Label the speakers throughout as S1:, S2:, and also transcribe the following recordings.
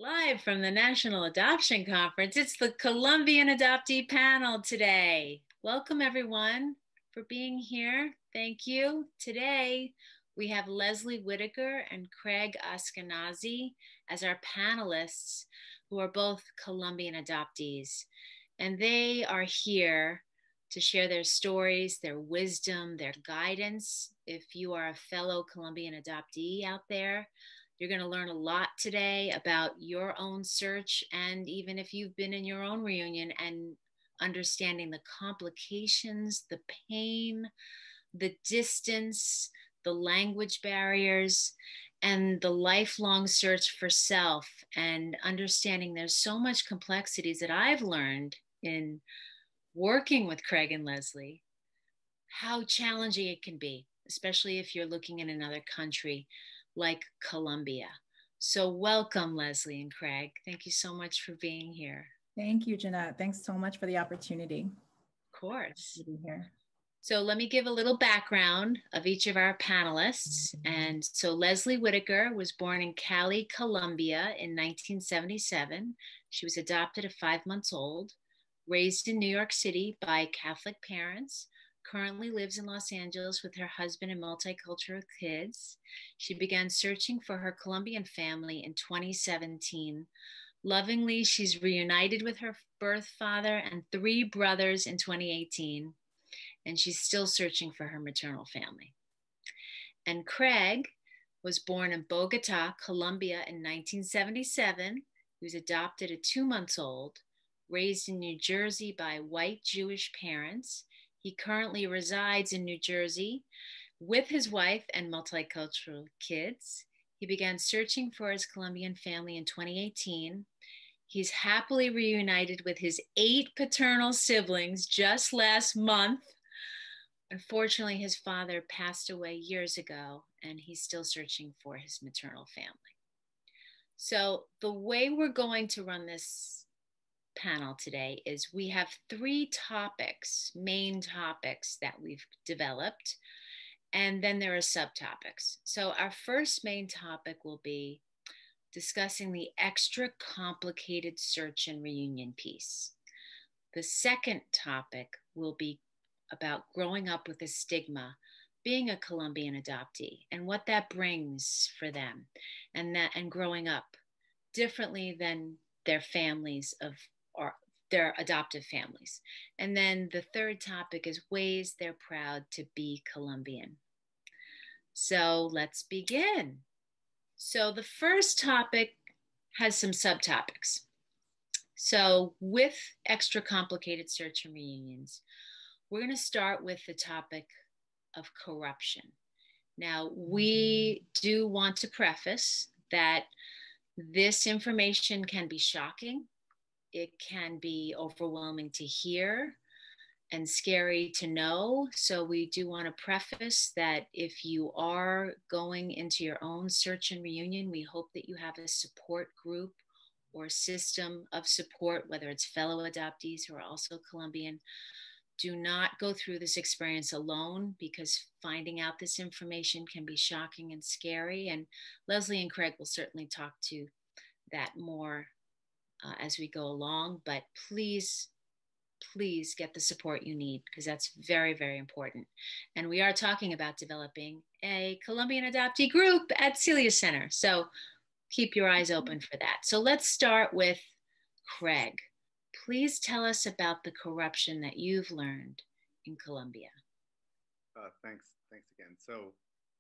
S1: Live from the National Adoption Conference, it's the Colombian Adoptee panel today. Welcome everyone for being here. Thank you. Today we have Leslie Whittaker and Craig Ashkenazi as our panelists who are both Colombian adoptees. And they are here to share their stories, their wisdom, their guidance. If you are a fellow Colombian adoptee out there, you're going to learn a lot today about your own search, and even if you've been in your own reunion, and understanding the complications, the pain, the distance, the language barriers, and the lifelong search for self, and understanding there's so much complexities that I've learned in working with Craig and Leslie, how challenging it can be, especially if you're looking in another country like Colombia. So welcome, Leslie and Craig. Thank you so much for being here.
S2: Thank you, Jeanette. Thanks so much for the opportunity.
S1: Of course.
S2: To be here.
S1: So let me give a little background of each of our panelists. And so Leslie Whittaker was born in Cali, Colombia in 1977. She was adopted at 5 months old, raised in New York City by Catholic parents, currently lives in Los Angeles with her husband and multicultural kids. She began searching for her Colombian family in 2017. Lovingly, she's reunited with her birth father and 3 brothers in 2018, and she's still searching for her maternal family. And Craig was born in Bogota, Colombia in 1977. He was adopted at 2 months old, raised in New Jersey by white Jewish parents. He currently resides in New Jersey with his wife and multicultural kids. He began searching for his Colombian family in 2018. He's happily reunited with his 8 paternal siblings just last month. Unfortunately, his father passed away years ago, and he's still searching for his maternal family. So the way we're going to run this panel today is we have 3 topics, main topics that we've developed, and then there are subtopics. So our first main topic will be discussing the extra complicated search and reunion piece. The second topic will be about growing up with a stigma, being a Colombian adoptee, and what that brings for them, and growing up differently than their families or their adoptive families. And then the third topic is ways they're proud to be Colombian. So let's begin. So the first topic has some subtopics. So with extra complicated search and reunions, we're going to start with the topic of corruption. Now, we do want to preface that this information can be shocking. It can be overwhelming to hear and scary to know. So we do want to preface that if you are going into your own search and reunion, we hope that you have a support group or system of support, whether it's fellow adoptees who are also Colombian. Do not go through this experience alone, because finding out this information can be shocking and scary. And Leslie and Craig will certainly talk to that more as we go along, but please get the support you need, because that's very, very important. And we are talking about developing a Colombian adoptee group at Celia Center. So keep your eyes open for that. So let's start with Craig. Please tell us about the corruption that you've learned in Colombia.
S3: Thanks again. So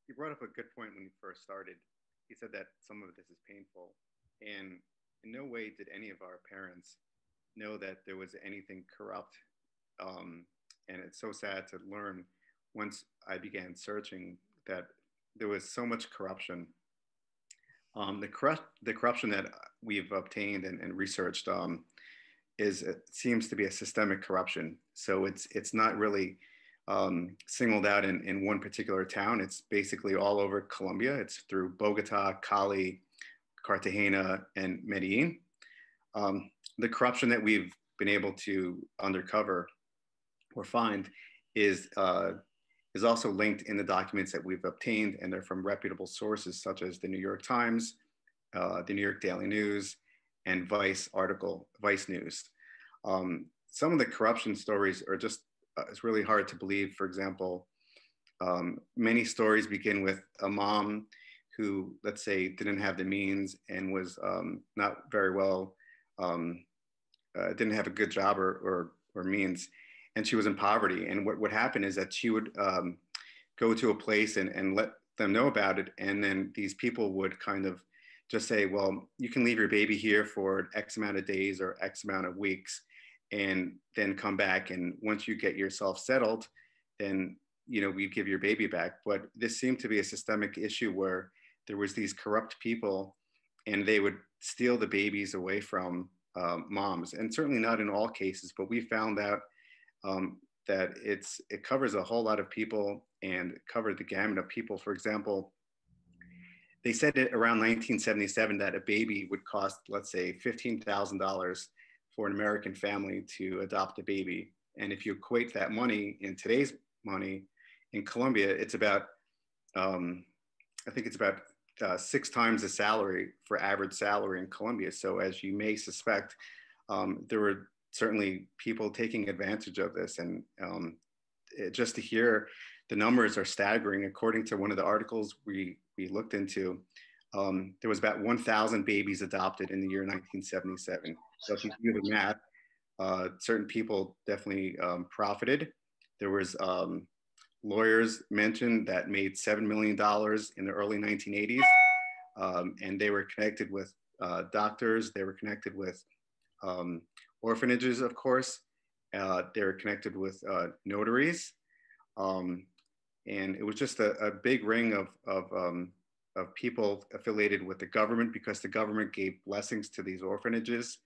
S3: you brought up a good point when you first started. You said that some of this is painful, and in no way did any of our parents know that there was anything corrupt. And it's so sad to learn once I began searching that there was so much corruption. The corruption that we've obtained and researched seems to be a systemic corruption. So it's not really singled out in one particular town. It's basically all over Colombia. It's through Bogota, Cali, Cartagena, and Medellin. The corruption that we've been able to uncover or find is also linked in the documents that we've obtained, and they're from reputable sources such as the New York Times, the New York Daily News, and Vice News. Some of the corruption stories are just, it's really hard to believe. For example, many stories begin with a mom who, let's say, didn't have the means and was not very well, didn't have a good job or means, and she was in poverty. And what would happen is that she would go to a place and let them know about it. And then these people would kind of just say, well, you can leave your baby here for X amount of days or X amount of weeks, and then come back. And once you get yourself settled, then, you know, we give your baby back. But this seemed to be a systemic issue where there was these corrupt people, and they would steal the babies away from moms. And certainly not in all cases, but we found out that it covers a whole lot of people and covered the gamut of people. For example, they said it around 1977 that a baby would cost, let's say, $15,000 for an American family to adopt a baby. And if you equate that money in today's money in Colombia, it's about, I think it's about 6 times the salary for average salary in Colombia. So as you may suspect, there were certainly people taking advantage of this. And just to hear the numbers are staggering. According to one of the articles we looked into, there was about 1,000 babies adopted in the year 1977. So if you do the math, certain people definitely profited. There was lawyers mentioned that made $7 million in the early 1980s. And they were connected with doctors. They were connected with orphanages, of course. They were connected with notaries. And it was just a big ring of people affiliated with the government, because the government gave blessings to these orphanages.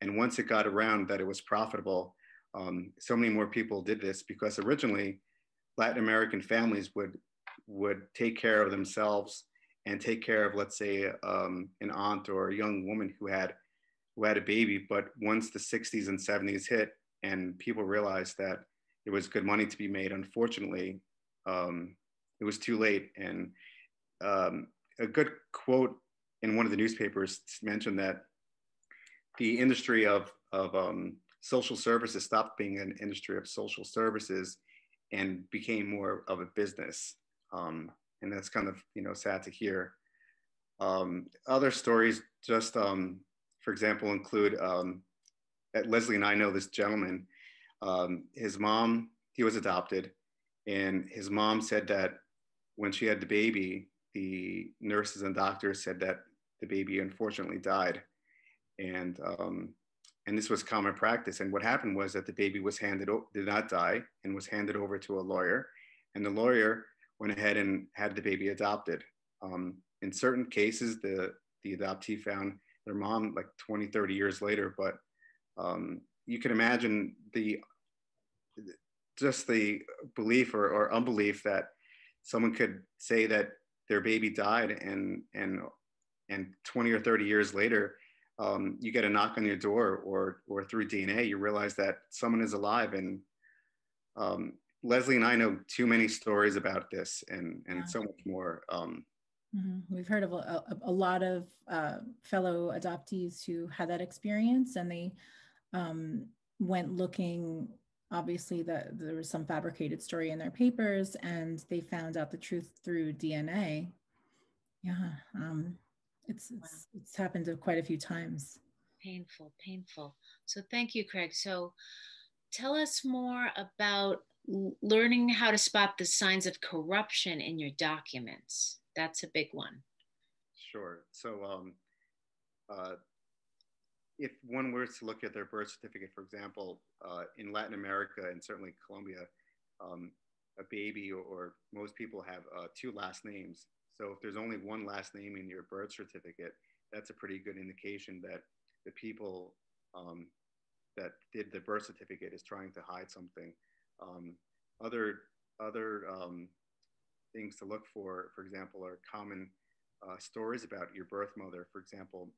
S3: And once it got around that it was profitable, so many more people did this, because originally Latin American families would take care of themselves and take care of, let's say, an aunt or a young woman who had a baby. But once the 60s and 70s hit and people realized that there was good money to be made, unfortunately, it was too late. And a good quote in one of the newspapers mentioned that the industry of social services stopped being an industry of social services and became more of a business. And that's kind of, you know, sad to hear. Other stories, just for example, include Leslie and I know this gentleman. His mom, he was adopted, and his mom said that when she had the baby, the nurses and doctors said that the baby unfortunately died. And this was common practice. And what happened was that the baby was did not die, and was handed over to a lawyer. And the lawyer went ahead and had the baby adopted. In certain cases, the adoptee found their mom like 20, 30 years later. But you can imagine just the belief or unbelief that someone could say that their baby died, and 20 or 30 years later, you get a knock on your door, or through DNA, you realize that someone is alive. And Leslie and I know too many stories about this, and so much more.
S2: We've heard of a lot of fellow adoptees who had that experience, and they went looking. Obviously, that there was some fabricated story in their papers, and they found out the truth through DNA. Yeah, it's happened quite a few times.
S1: Painful, painful. So thank you, Craig. So tell us more about learning how to spot the signs of corruption in your documents. That's a big one.
S3: Sure. So if one were to look at their birth certificate, for example, in Latin America and certainly Colombia, a baby or most people have 2 last names. So if there's only one last name in your birth certificate, that's a pretty good indication that the people that did the birth certificate is trying to hide something. Other things to look for example, are common stories about your birth mother. For example,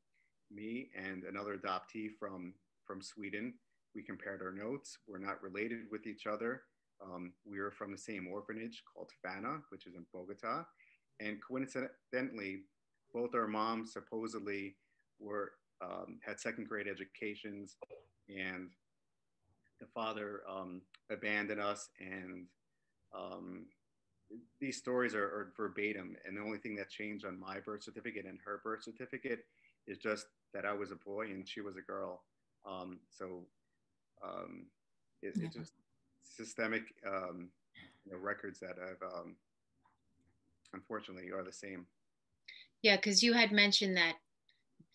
S3: me and another adoptee from Sweden, we compared our notes. We're not related with each other. We were from the same orphanage called Fana, which is in Bogota. And coincidentally, both our moms supposedly were had second grade educations, and the father abandoned us. And these stories are verbatim, and the only thing that changed on my birth certificate and her birth certificate is just that I was a boy and she was a girl. So it's just systemic records that have unfortunately are the same.
S1: Yeah, because you had mentioned that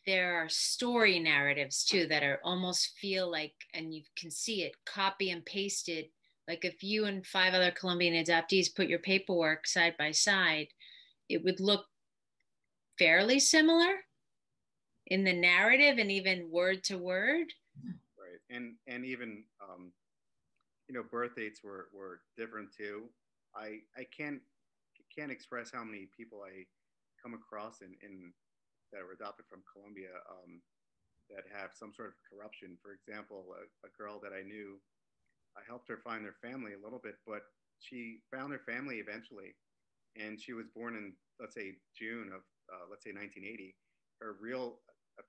S1: there are story narratives too that are almost feel like, and you can see it copy and pasted. Like if you and 5 other Colombian adoptees put your paperwork side by side, it would look fairly similar in the narrative and even word to word.
S3: Right, and even birth dates were different too. I can't express how many people I come across in that were adopted from Colombia that have some sort of corruption. For example, a girl that I knew, I helped her find their family a little bit, but she found her family eventually, and she was born in, let's say, June of let's say 1980. Her real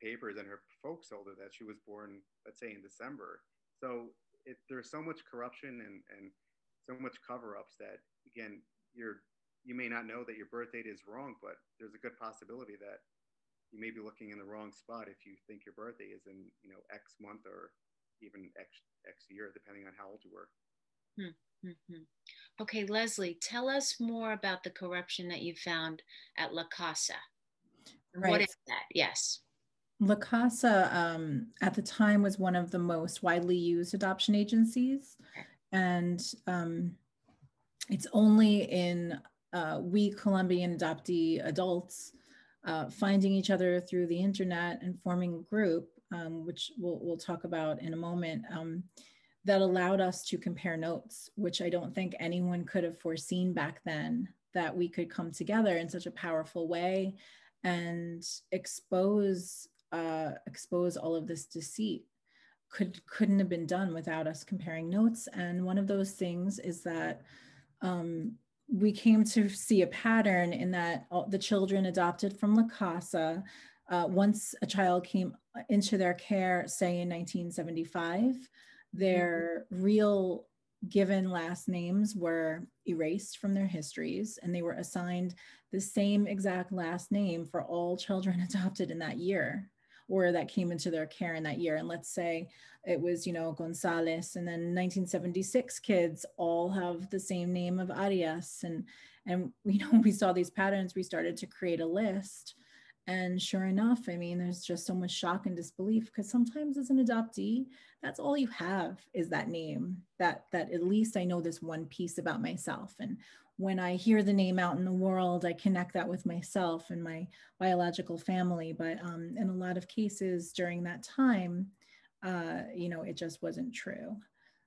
S3: papers and her folks told her that she was born, let's say, in December. So there's so much corruption and so much cover-ups that, again, you may not know that your birth date is wrong, but there's a good possibility that you may be looking in the wrong spot if you think your birthday is in X month or even X year, depending on how old you were.
S1: Mm-hmm. Okay, Leslie, tell us more about the corruption that you found at La Casa.
S2: Right.
S1: What is that? Yes.
S2: La Casa at the time was one of the most widely used adoption agencies. Okay. And it's only in we Colombian adoptee adults finding each other through the internet and forming a group, which we'll talk about in a moment, that allowed us to compare notes, which I don't think anyone could have foreseen back then, that we could come together in such a powerful way and expose all of this deceit. Couldn't have been done without us comparing notes. And one of those things is that we came to see a pattern in that the children adopted from La Casa, once a child came into their care, say in 1975, their real given last names were erased from their histories, and they were assigned the same exact last name for all children adopted in that year, or that came into their care in that year. And let's say it was, Gonzalez, and then 1976 kids all have the same name of Arias. And we saw these patterns. We started to create a list. And sure enough, I mean, there's just so much shock and disbelief, because sometimes as an adoptee, that's all you have is that name, that at least I know this one piece about myself. And when I hear the name out in the world, I connect that with myself and my biological family. But in a lot of cases during that time, it just wasn't true.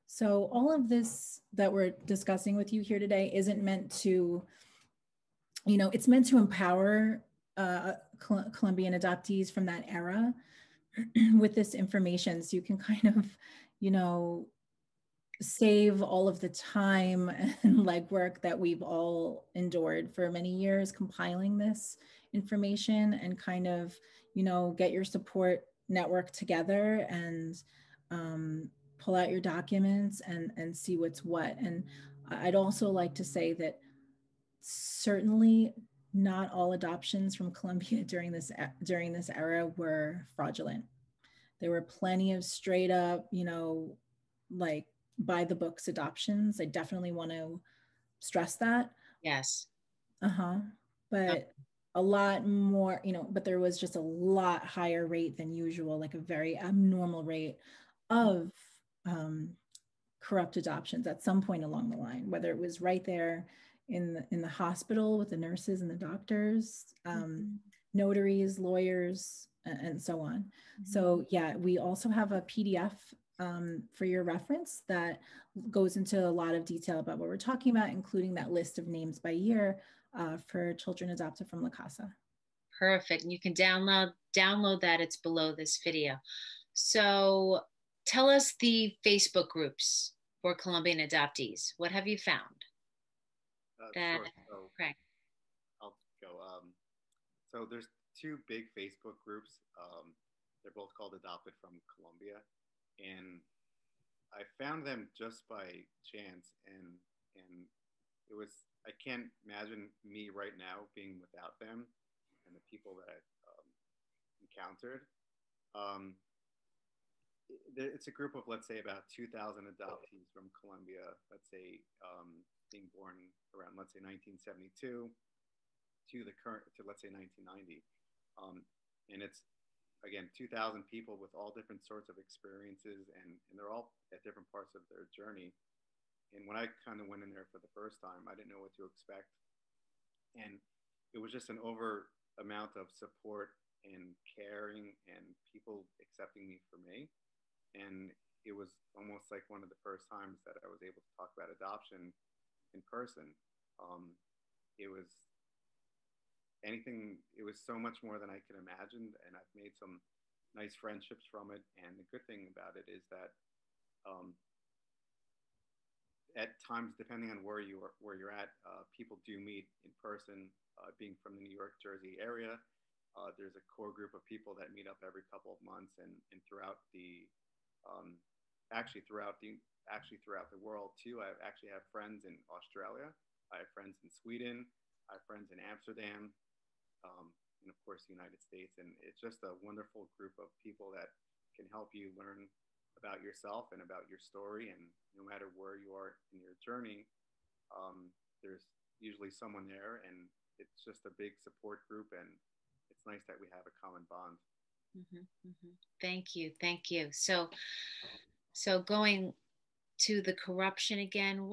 S2: So all of this that we're discussing with you here today isn't meant to, it's meant to empower Colombian adoptees from that era with this information, so you can kind of, save all of the time and legwork that we've all endured for many years compiling this information, and kind of, get your support network together and pull out your documents and see what's what. And I'd also like to say that certainly not all adoptions from Colombia during this era were fraudulent. There were plenty of straight up, like by the books adoptions. I definitely want to stress that.
S1: Yes.
S2: But a lot more, but there was just a lot higher rate than usual, like a very abnormal rate of corrupt adoptions at some point along the line, whether it was right there in the hospital with the nurses and the doctors, notaries, lawyers, and so on. So yeah, we also have a PDF for your reference that goes into a lot of detail about what we're talking about, including that list of names by year for children adopted from La Casa.
S1: Perfect. And you can download that. It's below this video. So tell us the Facebook groups for Colombian adoptees. What have you found?
S3: Sure. So, okay. I'll go. So there's 2 big Facebook groups. They're both called Adopted from Colombia, and I found them just by chance, and it was, I can't imagine me right now being without them and the people that I encountered. Um, it's a group of, let's say, about 2,000 adoptees from Colombia, let's say, being born around, let's say, 1972 to the current, to let's say 1990. And it's, again, 2,000 people with all different sorts of experiences, and they're all at different parts of their journey. And when I kind of went in there for the first time, I didn't know what to expect. And it was just an over amount of support and caring and people accepting me for me. And it was almost like one of the first times that I was able to talk about adoption in person. It was anything, it was so much more than I could imagine. And I've made some nice friendships from it. And the good thing about it is that at times, depending on where you're at, people do meet in person. Being from the New York, Jersey area, there's a core group of people that meet up every couple of months, and throughout the throughout the world too. I actually have friends in Australia. I have friends in Sweden. I have friends in Amsterdam, and of course the United States. And it's just a wonderful group of people that can help you learn about yourself and about your story. And no matter where you are in your journey, there's usually someone there, and it's just a big support group. And it's nice that we have a common bond.
S1: Mm-hmm, mm-hmm. Thank you. Thank you. So going to the corruption again,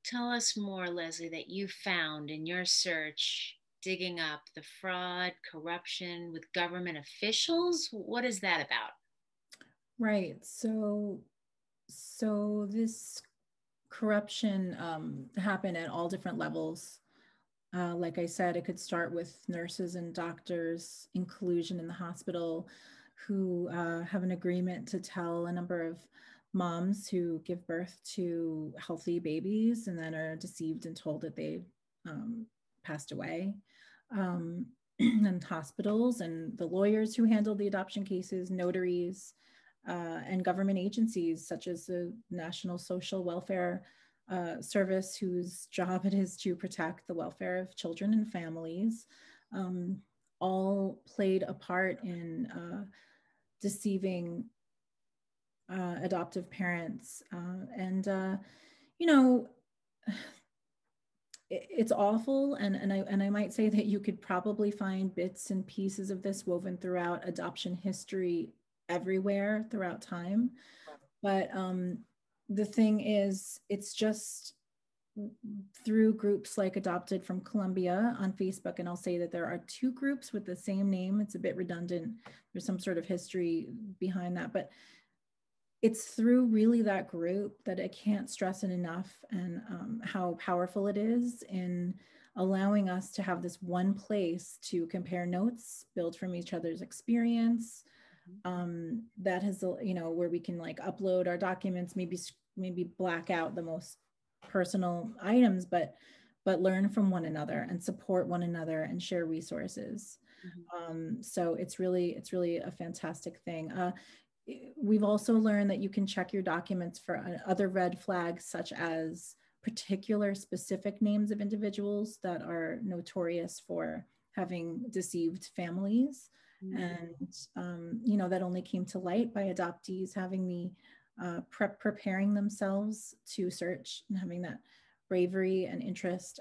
S1: tell us more, Leslie, that you found in your search, digging up the fraud, corruption with government officials. What is that about?
S2: Right. So this corruption happened at all different levels. Like I said, it could start with nurses and doctors, inclusion in the hospital, who have an agreement to tell a number of moms who give birth to healthy babies and then are deceived and told that they passed away. And hospitals and the lawyers who handle the adoption cases, notaries, and government agencies such as the National Social Welfare Service, whose job it is to protect the welfare of children and families, all played a part in deceiving adoptive parents. You know, it's awful. And I might say that you could probably find bits and pieces of this woven throughout adoption history everywhere throughout time. But the thing is, it's just through groups like Adopted from Colombia on Facebook. And I'll say that there are two groups with the same name. It's a bit redundant. There's some sort of history behind that, but it's through really that group that I can't stress it enough, and how powerful it is in allowing us to have this one place to compare notes, build from each other's experience. That has, where we can like upload our documents, maybe black out the most personal items, but learn from one another and support one another and share resources. So it's really a fantastic thing. We've also learned that you can check your documents for other red flags, such as particular specific names of individuals that are notorious for having deceived families. And, that only came to light by adoptees having the preparing themselves to search and having that bravery and interest,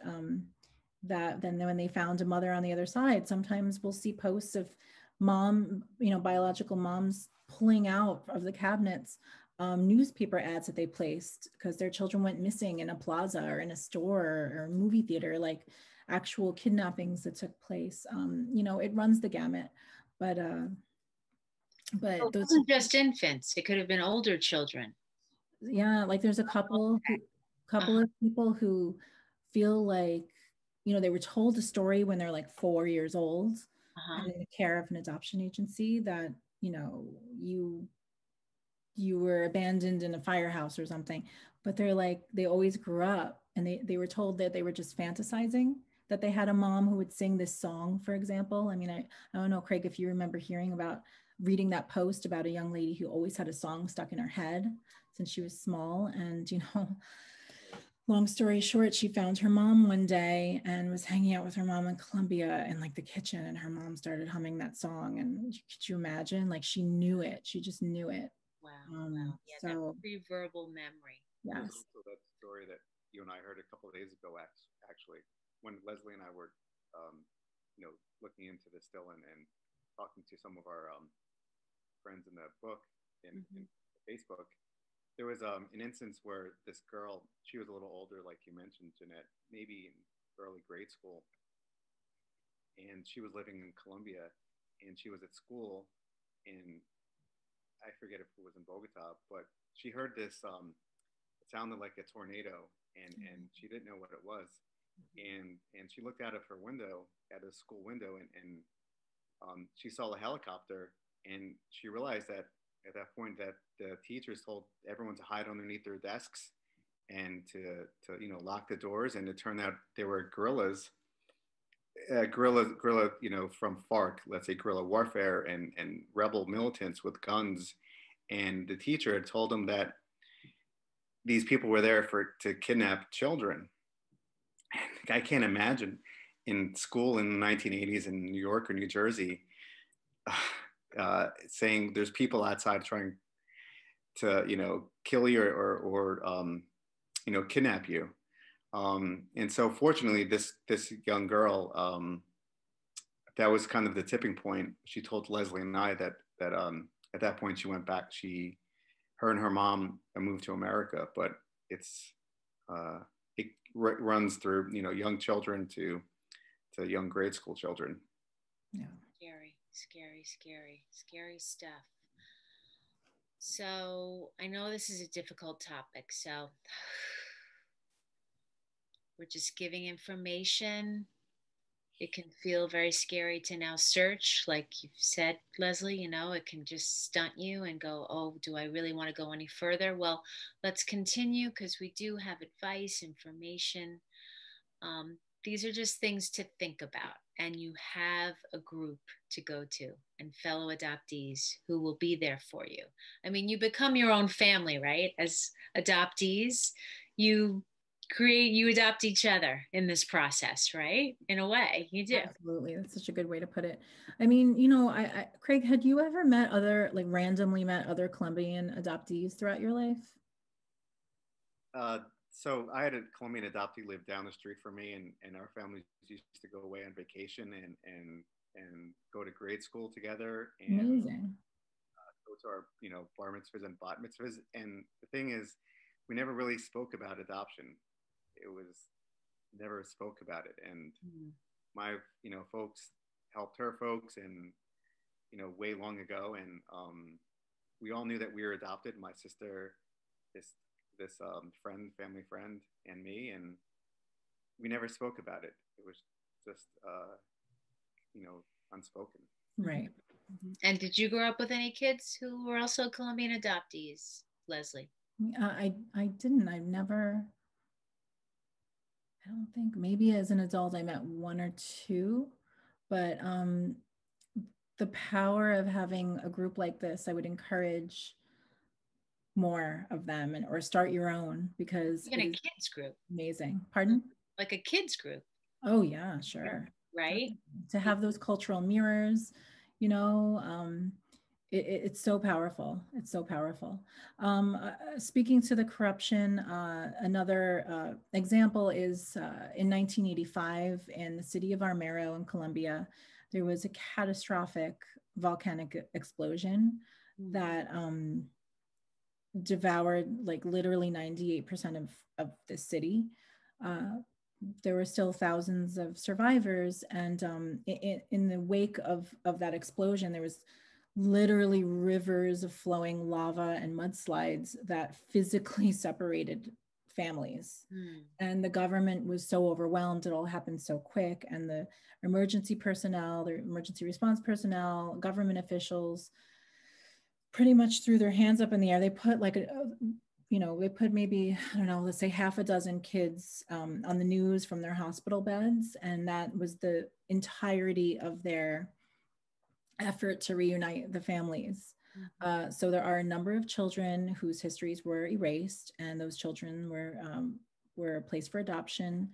S2: that then when they found a mother on the other side, sometimes we'll see posts of biological moms pulling out of the cabinets newspaper ads that they placed because their children went missing in a plaza or in a store or a movie theater, like actual kidnappings that took place. It runs the gamut. But
S1: it wasn't just infants. It could have been older children.
S2: Yeah, like there's a couple of people who feel like, they were told a story when they're like 4 years old and in the care of an adoption agency that, you were abandoned in a firehouse or something. But they're like, they always grew up and they were told that they were just fantasizing, that they had a mom who would sing this song, for example. I mean, I don't know, Craig, if you remember hearing about reading that post about a young lady who always had a song stuck in her head since she was small. And, long story short, she found her mom one day and was hanging out with her mom in Colombia in like the kitchen, and her mom started humming that song. And could you imagine? Like, she knew it. She just knew it.
S1: Wow. Wow. Yeah,
S2: so,
S1: that pre-verbal memory.
S2: Yes.
S3: There's also that story that you and I heard a couple of days ago, actually, when Leslie and I were, looking into this still and talking to some of our friends in the book in Facebook. There was an instance where this girl, she was a little older, like you mentioned, Jeanette, maybe in early grade school, and she was living in Colombia, and she was at school, and I forget if it was in Bogota, but she heard this. It sounded like a tornado, and she didn't know what it was, and she looked out of her window, at a school window, and she saw a helicopter, and she realized that at that point that the teachers told everyone to hide underneath their desks and to lock the doors, and it turned out they were guerrillas, from FARC, let's say guerrilla warfare, and rebel militants with guns, and the teacher had told them that these people were there to kidnap children. I can't imagine in school in the 1980s in New York or New Jersey, saying there's people outside trying to, kill you or kidnap you. And so fortunately, this young girl, that was kind of the tipping point. She told Leslie and I that at that point she went back. Her and her mom moved to America, but it runs through young children to young grade school children.
S2: Yeah.
S1: Scary stuff. So I know this is a difficult topic, so we're just giving information. It can feel very scary to now search, like you've said, Leslie, it can just stunt you and go, oh, do I really want to go any further? Well, let's continue, because we do have advice, information. These are just things to think about, and you have a group to go to and fellow adoptees who will be there for you. I mean, you become your own family, right? As adoptees, you adopt each other in this process, right? In a way, you do.
S2: Absolutely. That's such a good way to put it. I mean, Craig, had you ever randomly met other Colombian adoptees throughout your life?
S3: So I had a Colombian adoptee live down the street from me, and our families used to go away on vacation and go to grade school together, and
S2: Amazing.
S3: Go to our bar mitzvahs and bat mitzvahs. And the thing is, we never really spoke about adoption. It was never spoke about it, and my folks helped her folks, and way long ago, and we all knew that we were adopted. My sister, this family friend, and me, and we never spoke about it. It was just unspoken.
S2: Right.
S1: And did you grow up with any kids who were also Colombian adoptees, Leslie?
S2: I didn't. I don't think, maybe as an adult I met one or two, but the power of having a group like this, I would encourage more of them, or start your own, because
S1: even a kids group.
S2: Amazing. Pardon?
S1: Like a kids group.
S2: Oh yeah, sure.
S1: Right.
S2: To have those cultural mirrors, it's so powerful. It's so powerful. Speaking to the corruption, another example is in 1985 in the city of Armero in Colombia, there was a catastrophic volcanic explosion that devoured like literally 98% of the city. There were still thousands of survivors, and in the wake of that explosion, there was literally rivers of flowing lava and mudslides that physically separated families. And the government was so overwhelmed. It all happened so quick. And the emergency personnel, the emergency response personnel, government officials pretty much threw their hands up in the air. They put they put maybe, I don't know, let's say half a dozen kids on the news from their hospital beds. And that was the entirety of their effort to reunite the families. So there are a number of children whose histories were erased, and those children were placed for adoption,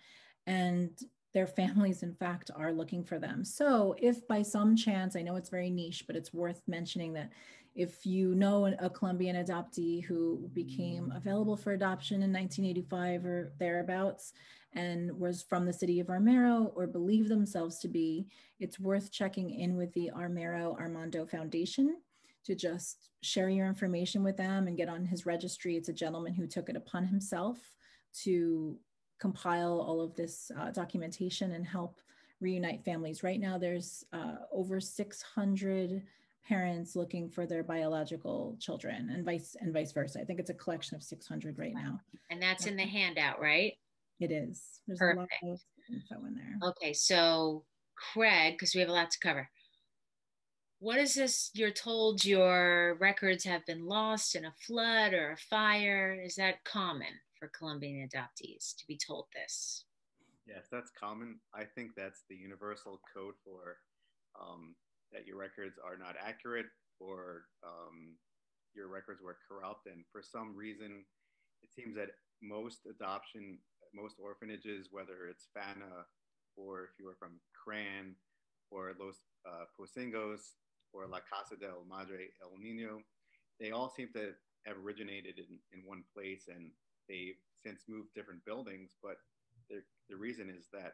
S2: and their families, in fact, are looking for them. So if by some chance, I know it's very niche, but it's worth mentioning that if you know a Colombian adoptee who became available for adoption in 1985 or thereabouts, and was from the city of Armero or believe themselves to be, it's worth checking in with the Armero Armando Foundation to just share your information with them and get on his registry. It's a gentleman who took it upon himself to compile all of this documentation and help reunite families. Right now, there's over 600 parents looking for their biological children, and vice versa. I think it's a collection of 600 right now.
S1: And that's in the handout, right?
S2: It is. There's
S1: Perfect.
S2: a lot of info in there.
S1: Okay, so Craig, because we have a lot to cover. What is this? You're told your records have been lost in a flood or a fire. Is that common for Colombian adoptees to be told this?
S3: Yes, that's common. I think that's the universal code for that your records are not accurate, or your records were corrupt. And for some reason, it seems that most orphanages, whether it's FANA, or if you were from CRAN, or Los Posingos, or La Casa del Madre El Nino, they all seem to have originated in one place, and they've since moved different buildings. But the reason is that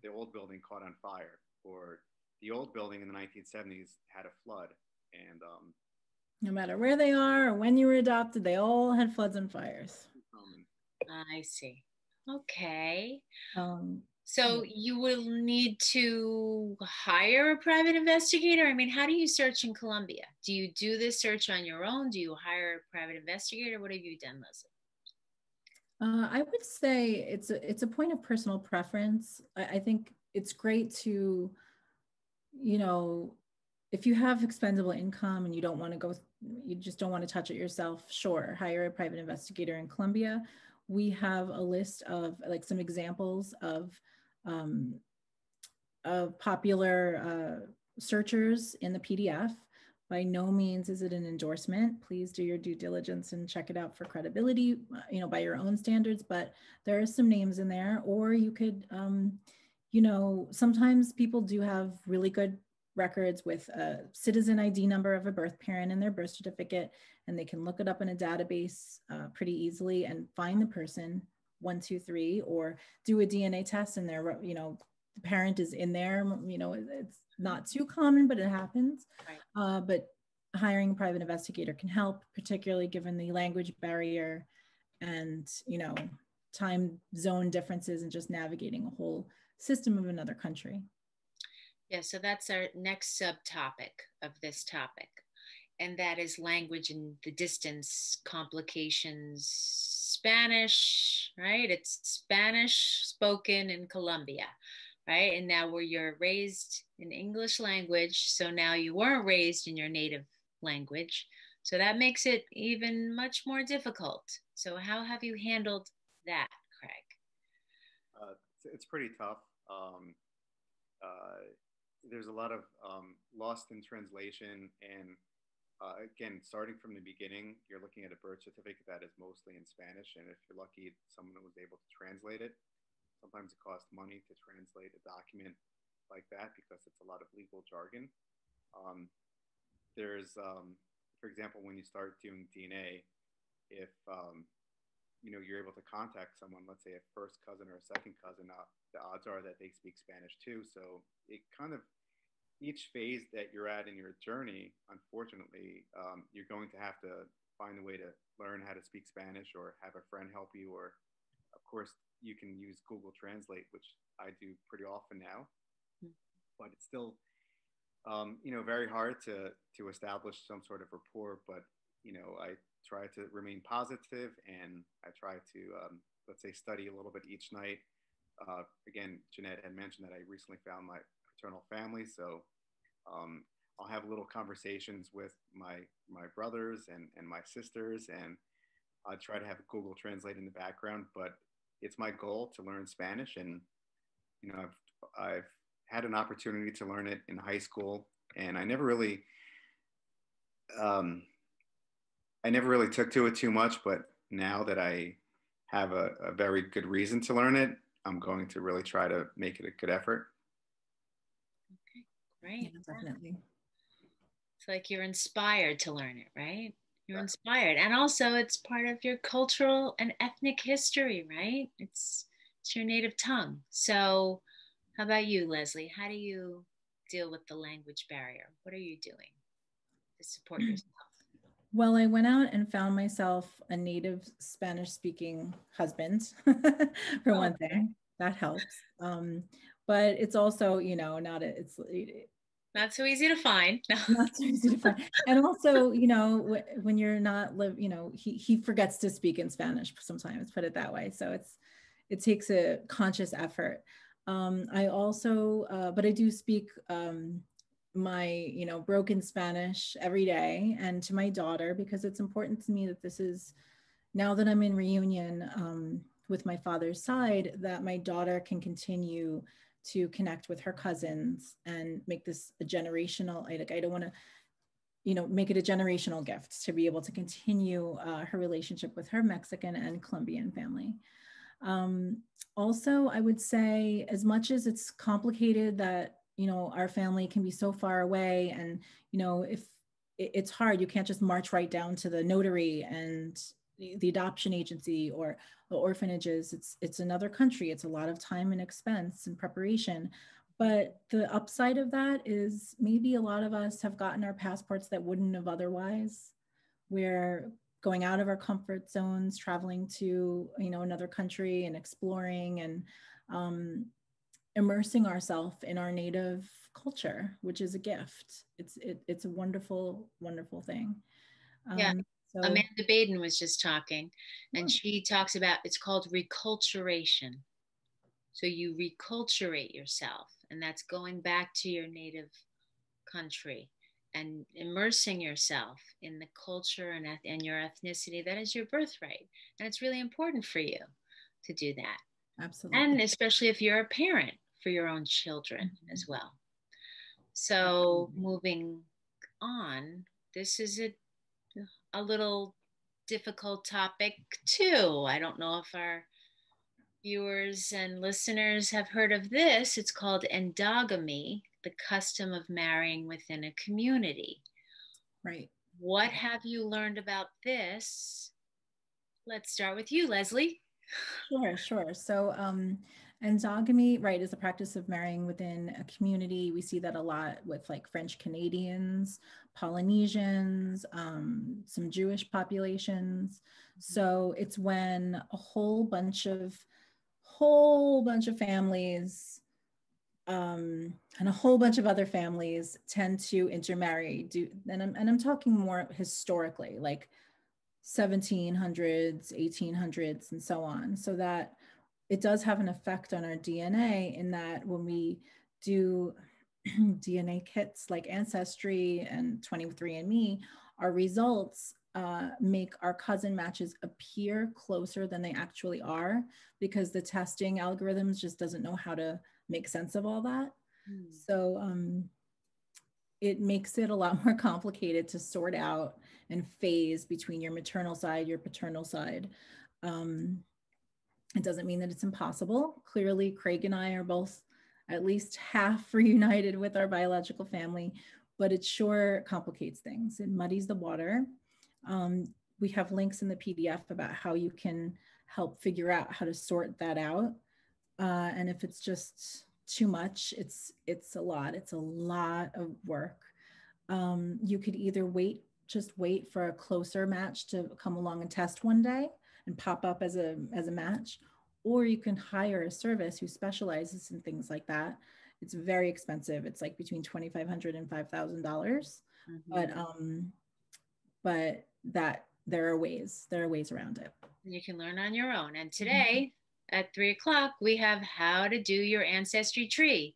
S3: the old building caught on fire, or the old building in the 1970s had a flood. And
S2: no matter where they are or when you were adopted, they all had floods and fires.
S1: I see. Okay. So you will need to hire a private investigator? I mean, how do you search in Colombia? Do you do this search on your own? Do you hire a private investigator? What have you done, Leslie?
S2: I would say it's a point of personal preference. I think it's great to, you know, if you have expendable income and you don't want to go, you just don't want to touch it yourself, sure, hire a private investigator. In Colombia, we have a list of like some examples of popular searchers in the PDF. By no means is it an endorsement. Please do your due diligence and check it out for credibility, you know, by your own standards, but there are some names in there. Or you could, you know, sometimes people do have really good records with a citizen ID number of a birth parent in their birth certificate, and they can look it up in a database pretty easily and find the person 1, 2, 3, or do a DNA test and they're, you know, the parent is in there. You know, it's not too common, but it happens. Right. But hiring a private investigator can help, particularly given the language barrier and, you know, time zone differences and just navigating a whole system of another country.
S1: Yeah, so that's our next subtopic of this topic, and that is language and the distance complications. Spanish, right? It's Spanish spoken in Colombia, right? And now where you're raised in English language, so now you weren't raised in your native language, so that makes it even much more difficult. So how have you handled that, Craig?
S3: It's pretty tough. There's a lot of lost in translation, and again, starting from the beginning, you're looking at a birth certificate that is mostly in Spanish, and if you're lucky, someone was able to translate it. Sometimes it costs money to translate a document like that because it's a lot of legal jargon. There's, for example, when you start doing DNA, if you know, you're able to contact someone, let's say a first cousin or a second cousin, the odds are that they speak Spanish too. So it kind of, each phase that you're at in your journey, unfortunately, you're going to have to find a way to learn how to speak Spanish or have a friend help you, or of course you can use Google Translate, which I do pretty often now, but it's still, you know, very hard to establish some sort of rapport. But, you know, I try to remain positive, and I try to, let's say, study a little bit each night. Again, Jeanette had mentioned that I recently found my paternal family, so I'll have little conversations with my brothers and my sisters, and I try to have Google Translate in the background. But it's my goal to learn Spanish, and you know, I've had an opportunity to learn it in high school, and I never really took to it too much, but now that I have a very good reason to learn it, I'm going to really try to make it a good effort.
S1: Okay, great.
S2: Yeah, definitely.
S1: It's like you're inspired to learn it, right? You're inspired. And also it's part of your cultural and ethnic history, right? It's your native tongue. So how about you, Leslie? How do you deal with the language barrier? What are you doing to support yourself?
S2: Well, I went out and found myself a native Spanish speaking husband for one thing. That helps. But it's also, you know,
S1: not so easy to find. No.
S2: Not so easy to find. And also, you know, when you're not you know, he forgets to speak in Spanish sometimes, put it that way. So it takes a conscious effort. I also, but I do speak my, you know, broken Spanish every day, and to my daughter, because it's important to me that this is, now that I'm in reunion with my father's side, that my daughter can continue to connect with her cousins and make this a generational, I don't want to, you know, make it a generational gift to be able to continue her relationship with her Mexican and Colombian family. Also, I would say, as much as it's complicated that, you know, our family can be so far away, and, you know, if it's hard, you can't just march right down to the notary and the adoption agency or the orphanages. It's another country. It's a lot of time and expense and preparation. But the upside of that is maybe a lot of us have gotten our passports that wouldn't have otherwise. We're going out of our comfort zones, traveling to, you know, another country and exploring and immersing ourselves in our native culture, which is a gift. It's a wonderful, wonderful thing.
S1: Yeah.
S2: So
S1: Amanda Baden was just talking, and she talks about, it's called reculturation. So you reculturate yourself, and that's going back to your native country and immersing yourself in the culture and your ethnicity that is your birthright. And it's really important for you to do that.
S2: Absolutely.
S1: And especially if you're a parent for your own children as well. So moving on, this is a little difficult topic too. I don't know if our viewers and listeners have heard of this. It's called endogamy, the custom of marrying within a community.
S2: Right.
S1: What have you learned about this? Let's start with you, Leslie.
S2: Sure. So endogamy, right, is the practice of marrying within a community. We see that a lot with like French Canadians, Polynesians, some Jewish populations. So it's when a whole bunch of families and a whole bunch of other families tend to intermarry. And I'm talking more historically, like 1700s, 1800s, and so on. So that it does have an effect on our DNA, in that when we do DNA kits like Ancestry and 23andMe, our results make our cousin matches appear closer than they actually are, because the testing algorithms just doesn't know how to make sense of all that. So it makes it a lot more complicated to sort out and phase between your maternal side, your paternal side. It doesn't mean that it's impossible. Clearly, Craig and I are both at least half reunited with our biological family, but it sure complicates things. It muddies the water. We have links in the PDF about how you can help figure out how to sort that out. And if it's just too much, it's a lot. It's a lot of work. You could either just wait for a closer match to come along and test one day and pop up as a match, or you can hire a service who specializes in things like that. It's very expensive. It's like between $2,500 and $5,000. But that there are ways around it.
S1: You can learn on your own. And today at 3:00, we have how to do your ancestry tree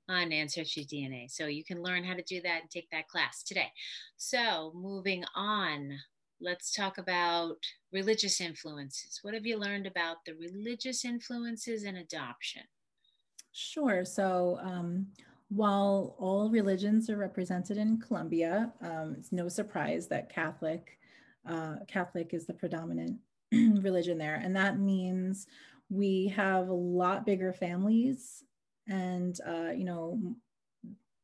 S1: on Ancestry DNA. So you can learn how to do that and take that class today. So moving on, let's talk about religious influences. What have you learned about the religious influences in adoption?
S2: Sure. So While all religions are represented in Colombia, it's no surprise that Catholic is the predominant religion there. And that means we have a lot bigger families. And,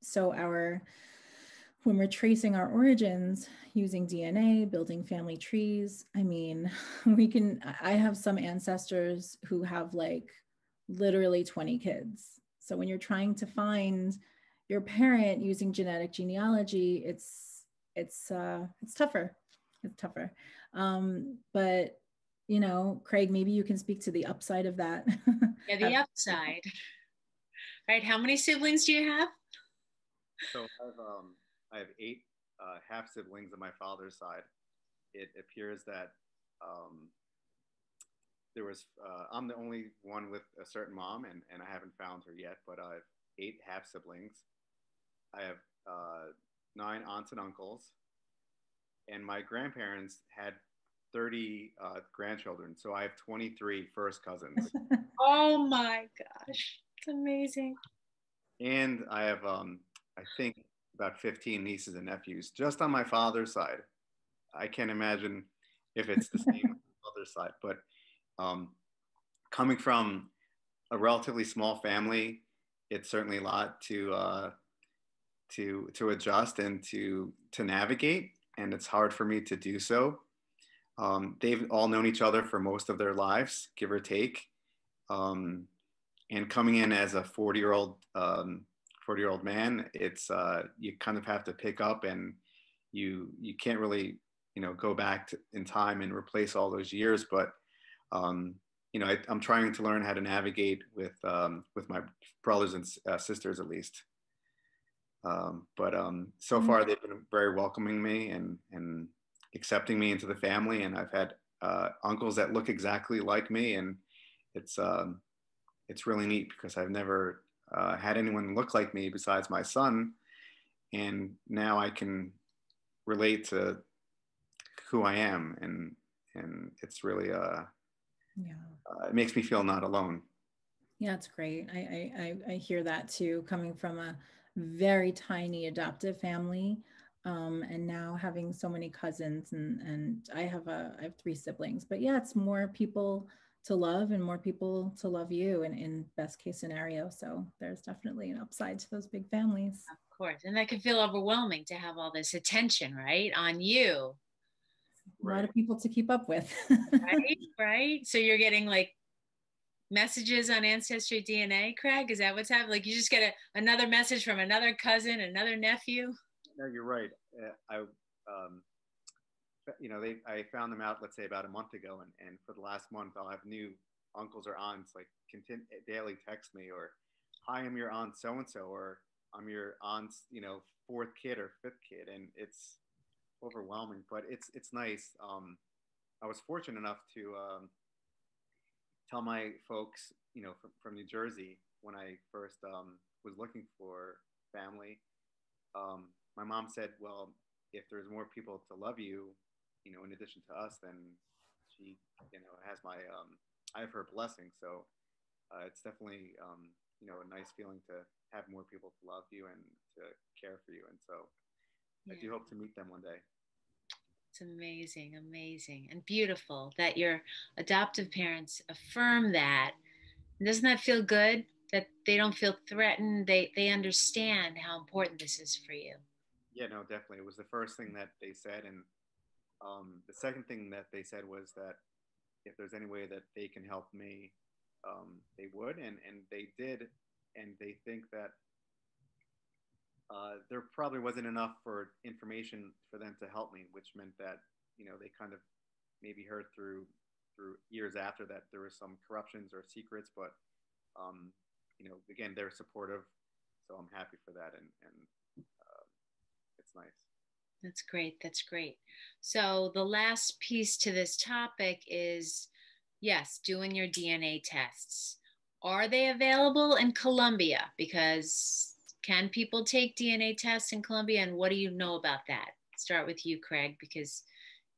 S2: so when we're tracing our origins using DNA, building family trees, I mean, I have some ancestors who have like literally 20 kids. So when you're trying to find your parent using genetic genealogy, it's tougher. It's tougher. But Craig, maybe you can speak to the upside of that.
S1: Yeah, the upside. Right. How many siblings do you have?
S3: So I have 8 half siblings on my father's side. It appears that I'm the only one with a certain mom, and I haven't found her yet, but I have 8 half siblings. I have 9 aunts and uncles, and my grandparents had 30 grandchildren. So I have 23 first cousins.
S1: Oh my gosh, it's amazing.
S3: And I have, I think, about 15 nieces and nephews just on my father's side. I can't imagine if it's the same on the other side, but coming from a relatively small family, it's certainly a lot to adjust and to navigate, and it's hard for me to do so. They've all known each other for most of their lives, give or take. And coming in as a 40-year-old man, it's you kind of have to pick up, and you can't really go back in time and replace all those years. But I'm trying to learn how to navigate with my brothers and sisters, at least. But so far they've been very welcoming me and accepting me into the family, and I've had uncles that look exactly like me, and it's really neat because I've never had anyone look like me besides my son, and now I can relate to who I am, and it's really it makes me feel not alone.
S2: Yeah, it's great. I hear that too, coming from a very tiny adoptive family, and now having so many cousins, and I have 3 siblings. But yeah, it's more people to love and more people to love you, and in best case scenario. So there's definitely an upside to those big families.
S1: Of course, and that can feel overwhelming to have all this attention, right, on you.
S2: A lot of people to keep up with.
S1: Right. So you're getting like messages on Ancestry DNA, Craig? Is that what's happening? Like you just get another message from another cousin, another nephew?
S3: No, you're right. I found them out, let's say, about a month ago, and for the last month, I'll have new uncles or aunts like daily text me, or hi, I'm your aunt so and so, or I'm your aunt's 4th kid or 5th kid, and it's overwhelming, but it's nice. I was fortunate enough to tell my folks, from New Jersey, when I first was looking for family. My mom said, well, if there's more people to love you, in addition to us, then she, has I have her blessing. So it's definitely, a nice feeling to have more people to love you and to care for you. And so I do hope to meet them one day.
S1: It's amazing, amazing, and beautiful that your adoptive parents affirm that. And doesn't that feel good that they don't feel threatened? They understand how important this is for you.
S3: Yeah, no, definitely. It was the first thing that they said. And the second thing that they said was that if there's any way that they can help me, they would. And they did. And they think that there probably wasn't enough for information for them to help me, which meant that, they kind of maybe heard through years after that there was some corruptions or secrets, but, again, they're supportive. So I'm happy for that. And it's nice.
S1: That's great. That's great. So the last piece to this topic is, yes, doing your DNA tests. Are they available in Colombia? Because can people take DNA tests in Colombia? And what do you know about that? Start with you, Craig, because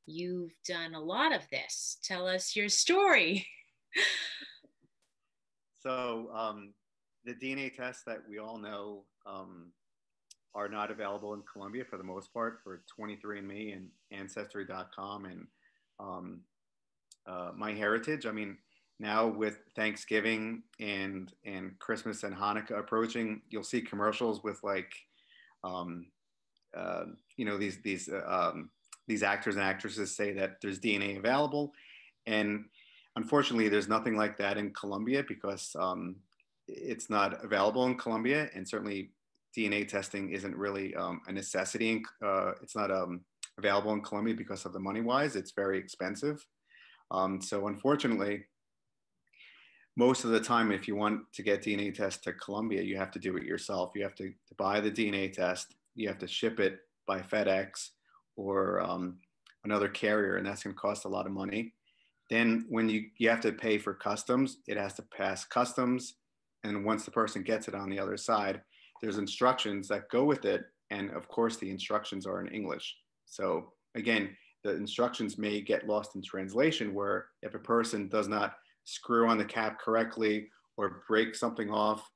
S1: you've done a lot of this. Tell us your story.
S3: So the DNA tests that we all know um, are not available in Colombia for the most part for 23andMe and Ancestry.com and MyHeritage. I mean, now with Thanksgiving and Christmas and Hanukkah approaching, you'll see commercials with like, um, you know, these actors and actresses say that there's DNA available, and unfortunately, there's nothing like that in Colombia because it's not available in Colombia, and certainly DNA testing isn't really a necessity. It's not available in Colombia because of the money wise. It's very expensive. So unfortunately, most of the time, if you want to get DNA tests to Colombia, you have to do it yourself. You have to buy the DNA test. You have to ship it by FedEx or another carrier, and that's going to cost a lot of money. Then when you have to pay for customs, it has to pass customs. And once the person gets it on the other side, there's instructions that go with it. And of course, the instructions are in English. So again, the instructions may get lost in translation where if a person does not screw on the cap correctly or break something off,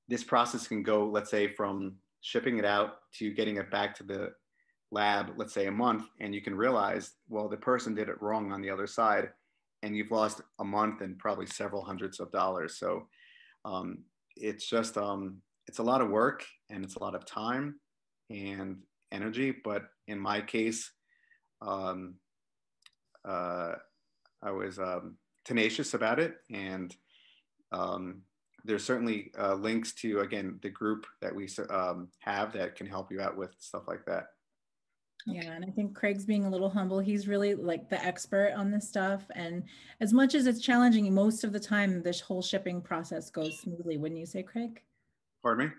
S3: this process can go, let's say, from shipping it out to getting it back to the lab, let's say a month, and you can realize, well, the person did it wrong on the other side, and you've lost a month and probably several hundreds of dollars. So it's just, it's a lot of work and it's a lot of time and energy. But in my case, I was tenacious about it. And there's certainly links to, again, the group that we have that can help you out with stuff like that.
S2: Yeah, and I think Craig's being a little humble. He's really like the expert on this stuff. And as much as it's challenging, most of the time, this whole shipping process goes smoothly. Wouldn't you say, Craig?
S3: Pardon me?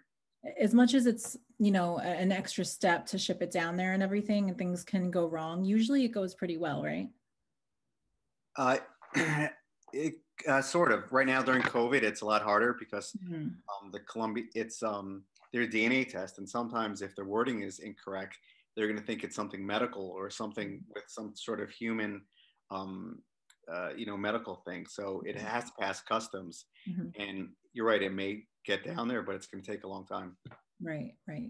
S2: As much as it's, you know, an extra step to ship it down there and everything, and things can go wrong, usually it goes pretty well, right?
S3: Sort of. Right now during COVID, it's a lot harder because the Colombia, it's their DNA test, and sometimes if the wording is incorrect, they're going to think it's something medical or something with some sort of human, you know, medical thing. So it has to pass customs, and you're right, it may get down there, but it's going to take a long time.
S2: Right, right.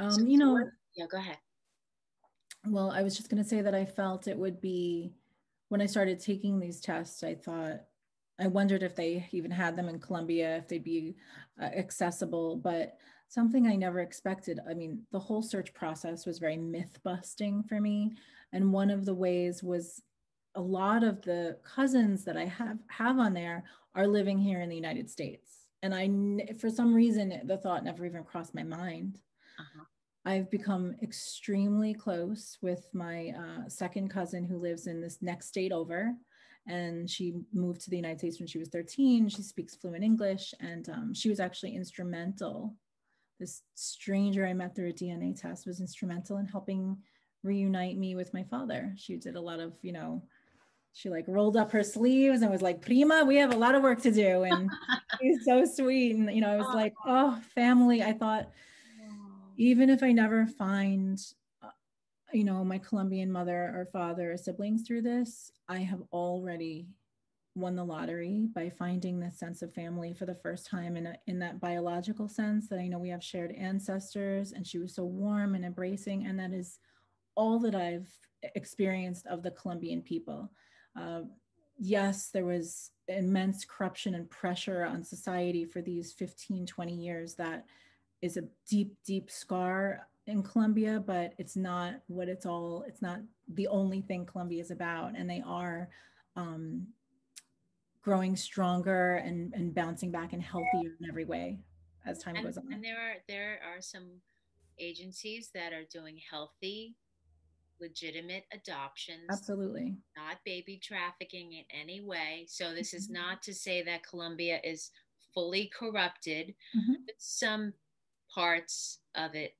S1: So
S2: you know,
S1: yeah, go ahead.
S2: Well, I was just going to say that I felt it would be, when I started taking these tests, I wondered if they even had them in Colombia, if they'd be accessible, but something I never expected. I mean, the whole search process was very myth busting for me. And one of the ways was a lot of the cousins that I have on there are living here in the United States. And for some reason, the thought never even crossed my mind. I've become extremely close with my second cousin who lives in this next state over. And she moved to the United States when she was 13. She speaks fluent English. And she was actually instrumental. This stranger I met through a DNA test was instrumental in helping reunite me with my father. She did a lot of, you know, she like rolled up her sleeves and was like, Prima, we have a lot of work to do. And she's so sweet. And, you know, I was like, oh, family. I thought, even if I never find, you know, my Colombian mother or father or siblings through this, I have already won the lottery by finding this sense of family for the first time in that biological sense, that I know we have shared ancestors, and she was so warm and embracing. And that is all that I've experienced of the Colombian people. Yes, there was immense corruption and pressure on society for these 15, 20 years that is a deep, deep scar in Colombia, but it's not it's not the only thing Colombia is about. And they are growing stronger and bouncing back and healthier in every way as time goes on.
S1: And there are some agencies that are doing healthy, legitimate adoptions.
S2: Absolutely.
S1: Not baby trafficking in any way. So this is not to say that Colombia is fully corrupted, but some parts of it,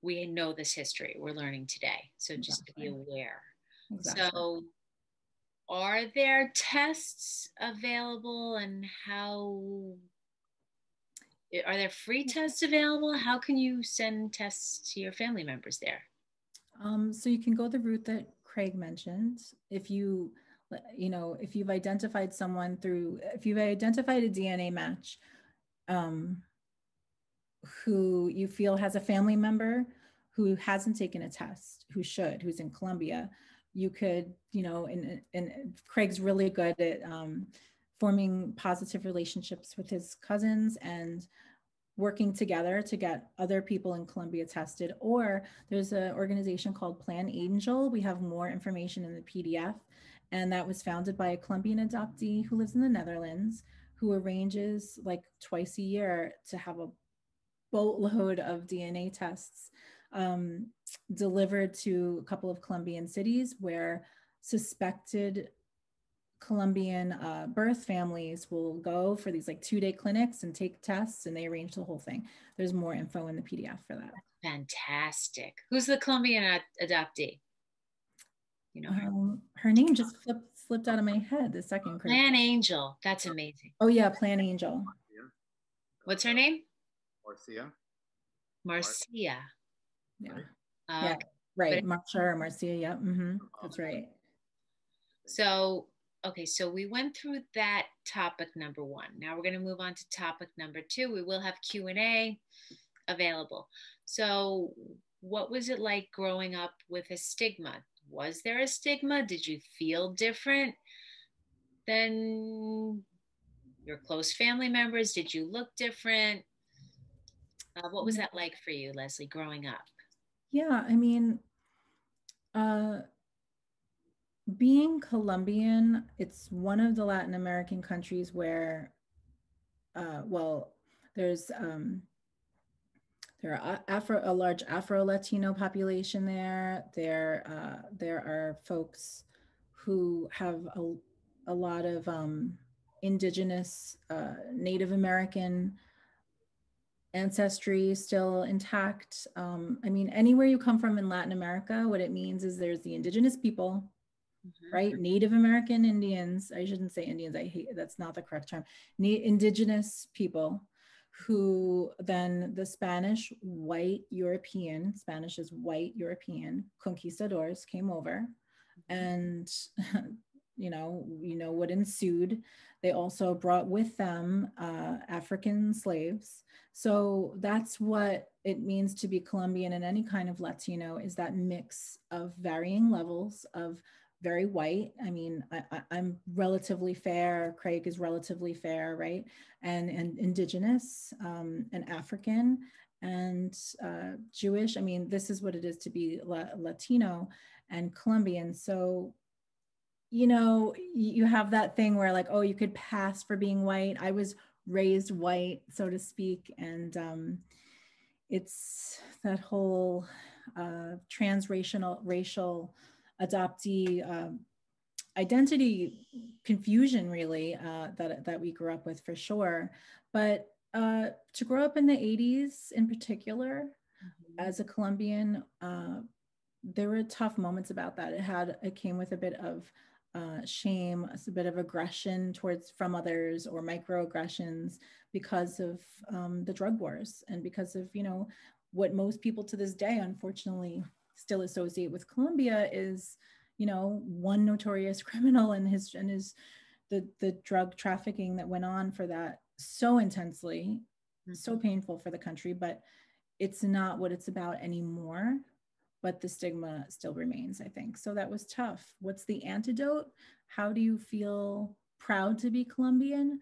S1: we know this history we're learning today. So just to be aware. So are there tests available, and how are there free tests available? How can you send tests to your family members there?
S2: So you can go the route that Craig mentioned. If you've identified a DNA match, who you feel has a family member who hasn't taken a test, who should, who's in Colombia, you could, you know, and Craig's really good at forming positive relationships with his cousins and working together to get other people in Colombia tested. Or there's an organization called Plan Angel. We have more information in the PDF. And that was founded by a Colombian adoptee who lives in the Netherlands, who arranges like twice a year to have a boatload of DNA tests delivered to a couple of Colombian cities where suspected Colombian birth families will go for these like 2-day clinics and take tests, and they arrange the whole thing. There's more info in the PDF for that.
S1: Fantastic. Who's the Colombian adoptee? You know,
S2: her name just slipped out of my head the second.
S1: Plan Angel. That's amazing.
S2: Oh yeah, Plan Angel.
S1: What's her name?
S3: Marcia.
S1: Yeah.
S2: Yeah. Right. Marcia or Marcia. Yeah. Mm-hmm. That's right.
S1: So, okay. So we went through that topic number 1. Now we're going to move on to topic number 2. We will have Q&A available. So what was it like growing up with a stigma? Was there a stigma? Did you feel different than your close family members? Did you look different? What was that like for you, Leslie, growing up?
S2: Yeah, I mean, being Colombian, it's one of the Latin American countries where, well, there's there are a large Afro-Latino population there. There are folks who have a lot of indigenous Native American ancestry still intact. I mean, anywhere you come from in Latin America, what it means is there's the indigenous people, right? Native American Indians. I shouldn't say Indians. I hate, that's not the correct term. Indigenous people who then the Spanish white European, Spanish is white European conquistadors came over, and you know what ensued. They also brought with them African slaves. So that's what it means to be Colombian and any kind of Latino, is that mix of varying levels of very white. I mean, I'm relatively fair. Craig is relatively fair, right? And indigenous and African and Jewish. I mean, this is what it is to be Latino and Colombian. So, you know, you have that thing where like, oh, you could pass for being white. I was raised white, so to speak. And it's that whole racial adoptee identity confusion, really, that we grew up with, for sure. But to grow up in the 80s in particular, as a Colombian, there were tough moments about that. It came with a bit of shame, a bit of aggression from others, or microaggressions, because of the drug wars, and because of, you know, what most people to this day, unfortunately, still associate with Colombia is, you know, one notorious criminal and the drug trafficking that went on for that so intensely, so painful for the country. But it's not what it's about anymore. But the stigma still remains, I think. So that was tough. What's the antidote? How do you feel proud to be Colombian?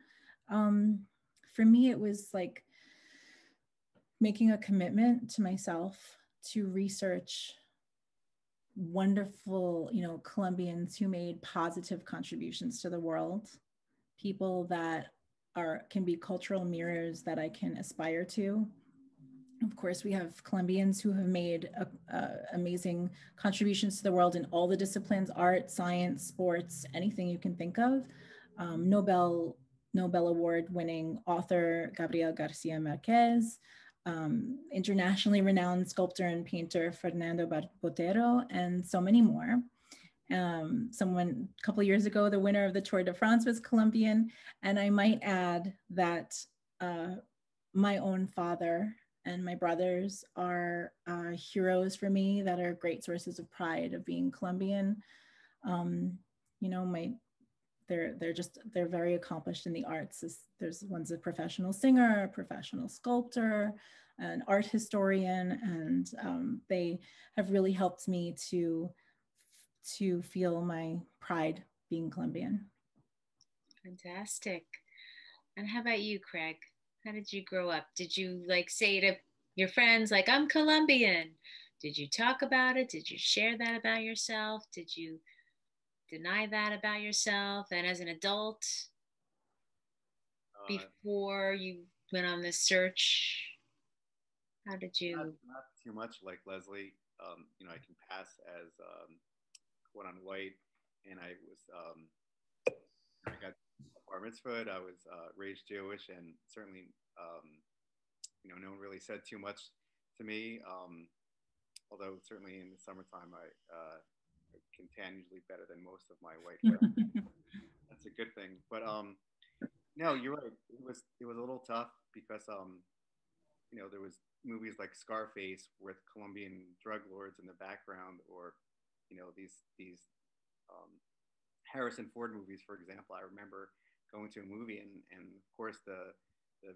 S2: For me, it was like making a commitment to myself to research wonderful, you know, Colombians who made positive contributions to the world, people that can be cultural mirrors that I can aspire to. Of course, we have Colombians who have made amazing contributions to the world in all the disciplines: art, science, sports, anything you can think of. Nobel Award-winning author Gabriel Garcia Marquez, internationally renowned sculptor and painter Fernando Botero, and so many more. A couple of years ago, the winner of the Tour de France was Colombian. And I might add that my own father and my brothers are heroes for me, that are great sources of pride of being Colombian. You know, my they're very accomplished in the arts. There's one's a professional singer, a professional sculptor, an art historian, and they have really helped me to feel my pride being Colombian.
S1: Fantastic. And how about you, Craig? How did you grow up? Did you like say to your friends, like, I'm Colombian? Did you talk about it? Did you share that about yourself? Did you deny that about yourself? And as an adult, before you went on this search, how did you?
S3: Not too much like Leslie. You know, I can pass as quote on white, and I got bar mitzvahed. I was raised Jewish, and certainly, you know, no one really said too much to me. Although certainly in the summertime, I can tan usually better than most of my white friends. That's a good thing. But no, you're right. It was a little tough because you know, there was movies like Scarface with Colombian drug lords in the background, or you know, these Harrison Ford movies, for example. I remember going to a movie, and of course the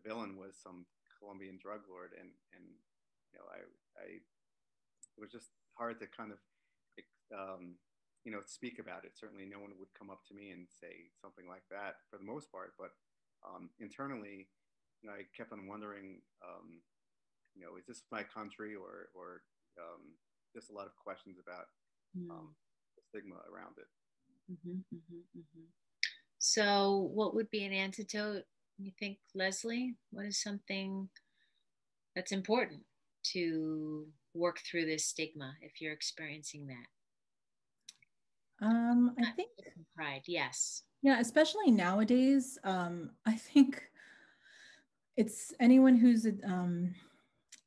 S3: villain was some Colombian drug lord, and you know, I it was just hard to kind of you know, speak about it. Certainly, no one would come up to me and say something like that for the most part, but internally, you know, I kept on wondering, you know, is this my country, or just a lot of questions about the stigma around it.
S1: Mm-hmm, mm-hmm, mm-hmm. So, what would be an antidote, you think, Leslie? What is something that's important to work through this stigma if you're experiencing that?
S2: I think
S1: pride, yes.
S2: Yeah, especially nowadays. I think it's anyone who's an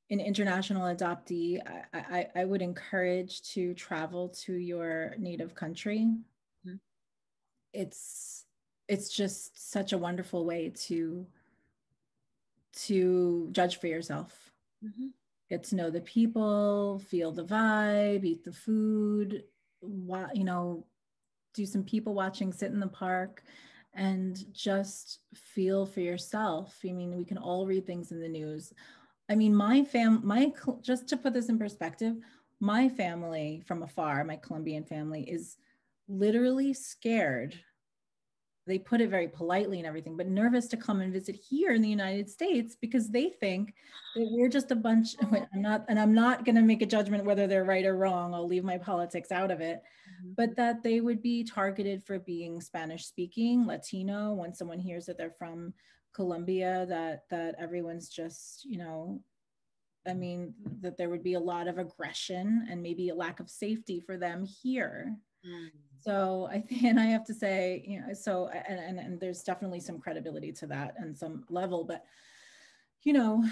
S2: international adoptee. I would encourage to travel to your native country. Mm-hmm. It's just such a wonderful way to judge for yourself. Mm-hmm. Get to know the people, feel the vibe, eat the food, you know, do some people watching, sit in the park, and just feel for yourself. I mean, we can all read things in the news. I mean, just to put this in perspective, my family from afar, my Colombian family, is literally scared. They put it very politely and everything, but nervous to come and visit here in the United States because they think that we're just a bunch. I'm not going to make a judgment whether they're right or wrong. I'll leave my politics out of it, but that they would be targeted for being Spanish speaking, Latino. When someone hears that they're from Colombia, that everyone's just, you know, I mean, that there would be a lot of aggression and maybe a lack of safety for them here. So I think, and I have to say, you know, so, and there's definitely some credibility to that and some level, but, you know,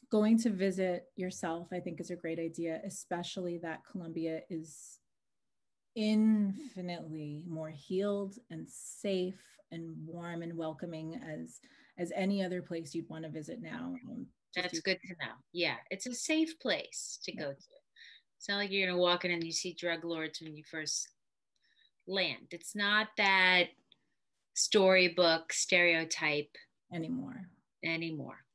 S2: going to visit yourself, I think is a great idea, especially that Colombia is infinitely more healed and safe and warm and welcoming as any other place you'd want to visit now.
S1: That's good to know. Yeah, it's a safe place to go to. It's not like you're going to walk in and you see drug lords when you first land. It's not that storybook stereotype anymore.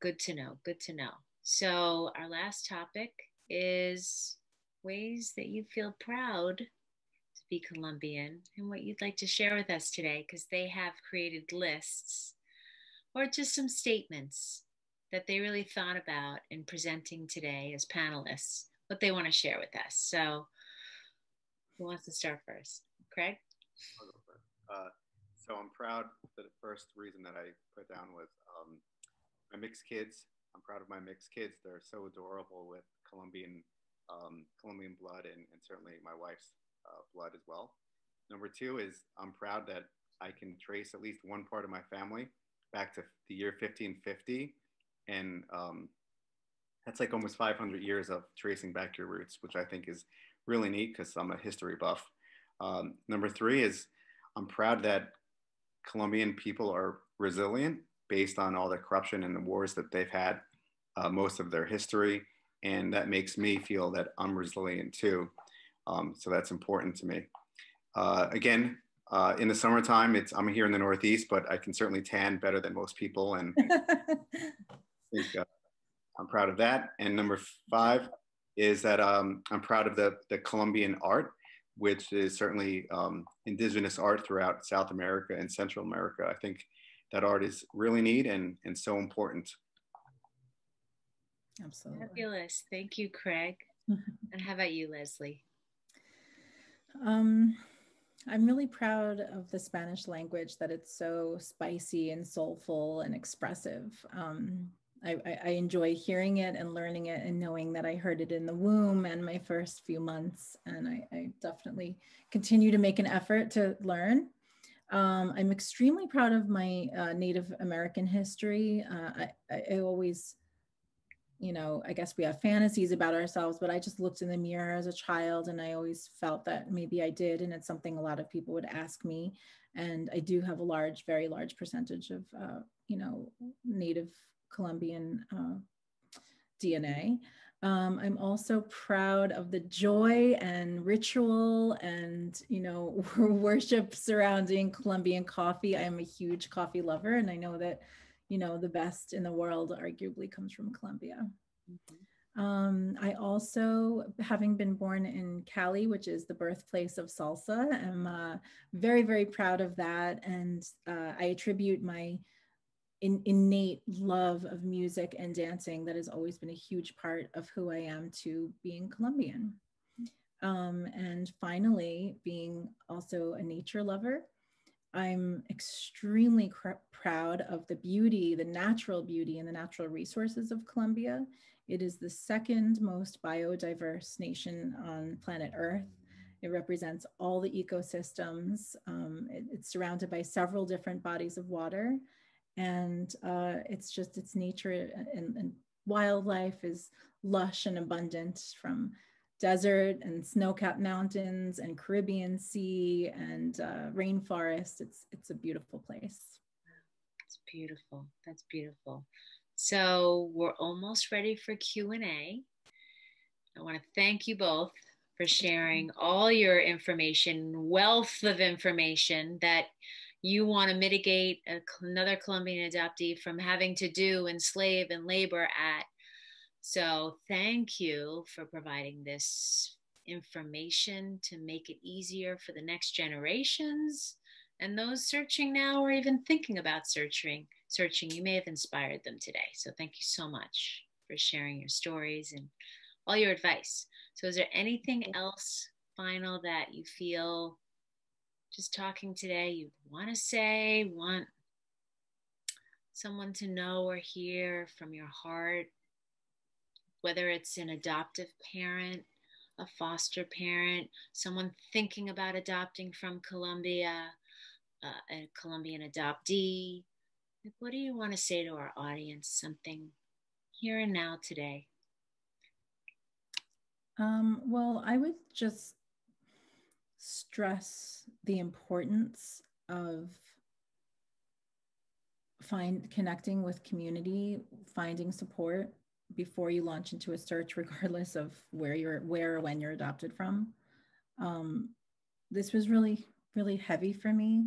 S1: Good to know. Good to know. So our last topic is ways that you feel proud to be Colombian and what you'd like to share with us today, because they have created lists or just some statements that they really thought about in presenting today as panelists, what they want to share with us. So who wants to start first? Craig?
S3: I'll go first. So I'm proud that the first reason that I put down was my mixed kids. I'm proud of my mixed kids. They're so adorable with Colombian blood and certainly my wife's blood as well. Number two is I'm proud that I can trace at least one part of my family back to the year 1550. And that's like almost 500 years of tracing back your roots, which I think is really neat because I'm a history buff. Number three is I'm proud that Colombian people are resilient based on all the corruption and the wars that they've had most of their history. And that makes me feel that I'm resilient too. So that's important to me. Again, In the summertime, I'm here in the Northeast, but I can certainly tan better than most people, and I think I'm proud of that. And number 5 is that I'm proud of the Colombian art, which is certainly indigenous art throughout South America and Central America. I think that art is really neat and so important.
S2: Absolutely.
S1: Fabulous. Thank you, Craig. And how about you, Leslie?
S2: I'm really proud of the Spanish language, that it's so spicy and soulful and expressive. I enjoy hearing it and learning it and knowing that I heard it in the womb and my first few months. And I definitely continue to make an effort to learn. I'm extremely proud of my Native American history. I always, you know, I guess we have fantasies about ourselves, but I just looked in the mirror as a child and I always felt that maybe I did. And it's something a lot of people would ask me. And I do have a large, very large percentage of, you know, Native Colombian DNA. I'm also proud of the joy and ritual and, you know, worship surrounding Colombian coffee. I am a huge coffee lover, and I know that, you know, the best in the world arguably comes from Colombia. I also, having been born in Cali, which is the birthplace of salsa, am very, very proud of that. And I attribute my innate love of music and dancing that has always been a huge part of who I am to being Colombian. And finally, being also a nature lover, I'm extremely proud of the beauty, the natural beauty and the natural resources of Colombia. It is the second most biodiverse nation on planet Earth. It represents all the ecosystems. It's surrounded by several different bodies of water. And it's nature and wildlife is lush and abundant, from desert and snow-capped mountains and Caribbean Sea and rainforest. It's a beautiful place.
S1: It's beautiful. That's beautiful. So we're almost ready for Q&A. I want to thank you both for sharing all your information, wealth of information that you want to mitigate another Colombian adoptee from having to do, enslave, and labor at. So thank you for providing this information to make it easier for the next generations and those searching now or even thinking about searching. You may have inspired them today. So thank you so much for sharing your stories and all your advice. So is there anything else final that you feel, just talking today, you want to say, want someone to know or hear from your heart, whether it's an adoptive parent, a foster parent, someone thinking about adopting from Colombia, a Colombian adoptee? What do you want to say to our audience? Something here and now today.
S2: Well, I would just stress the importance of connecting with community, finding support before you launch into a search, regardless of where or when you're adopted from. This was really, really heavy for me,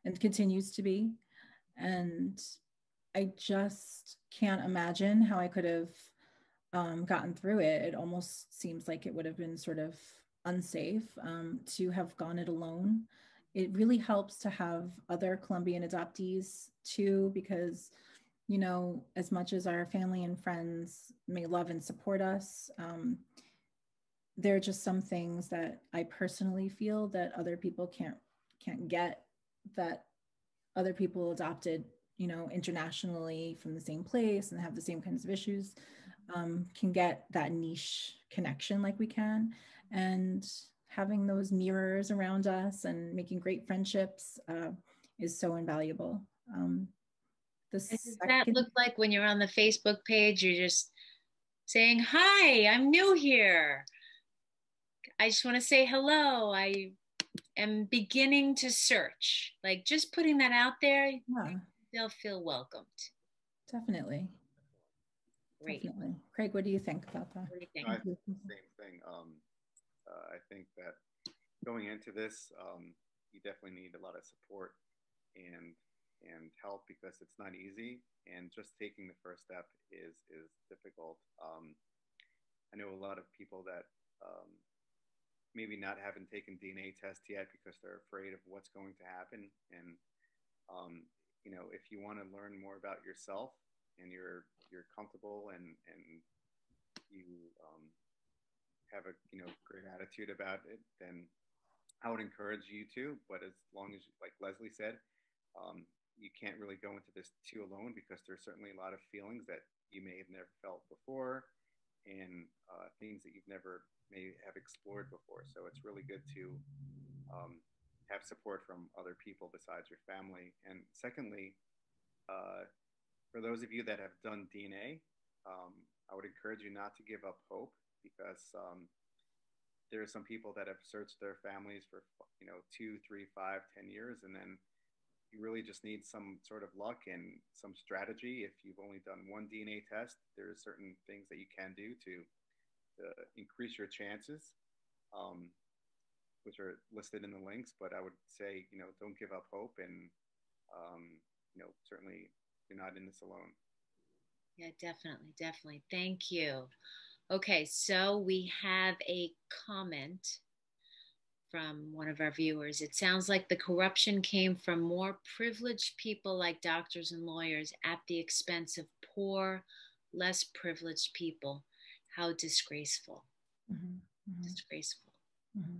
S2: and continues to be. And I just can't imagine how I could have gotten through it. It almost seems like it would have been sort of unsafe to have gone it alone. It really helps to have other Colombian adoptees too, because, you know, as much as our family and friends may love and support us, there are just some things that I personally feel that other people can't get, that other people adopted, you know, internationally from the same place and have the same kinds of issues can get that niche connection like we can. And having those mirrors around us and making great friendships is so invaluable.
S1: Does that look like when you're on the Facebook page, you're just saying, hi, I'm new here. I just want to say hello. I am beginning to search. Like just putting that out there, yeah. They'll feel welcomed.
S2: Definitely.
S1: Great.
S2: Definitely. Craig, what do you think about that?
S3: I think the same thing. I think that going into this, you definitely need a lot of support and help, because it's not easy, and just taking the first step is difficult. I know a lot of people that maybe not haven't taken DNA test yet because they're afraid of what's going to happen. And if you want to learn more about yourself and you're comfortable and you have a great attitude about it, then I would encourage you to. But as long as, like Leslie said, you can't really go into this too alone, because there's certainly a lot of feelings that you may have never felt before, and things that you've never may have explored before. So it's really good to have support from other people besides your family. And secondly, for those of you that have done DNA, I would encourage you not to give up hope, because there are some people that have searched their families for 2, 3, 5, 10 years, and then you really just need some sort of luck and some strategy. If you've only done one DNA test, there's certain things that you can do to increase your chances, which are listed in the links. But I would say, don't give up hope, and certainly you're not in this alone.
S1: Yeah, definitely, definitely. Thank you. Okay, so we have a comment from one of our viewers. It sounds like the corruption came from more privileged people like doctors and lawyers at the expense of poor, less privileged people. How disgraceful. Mm-hmm. Disgraceful. Mm-hmm.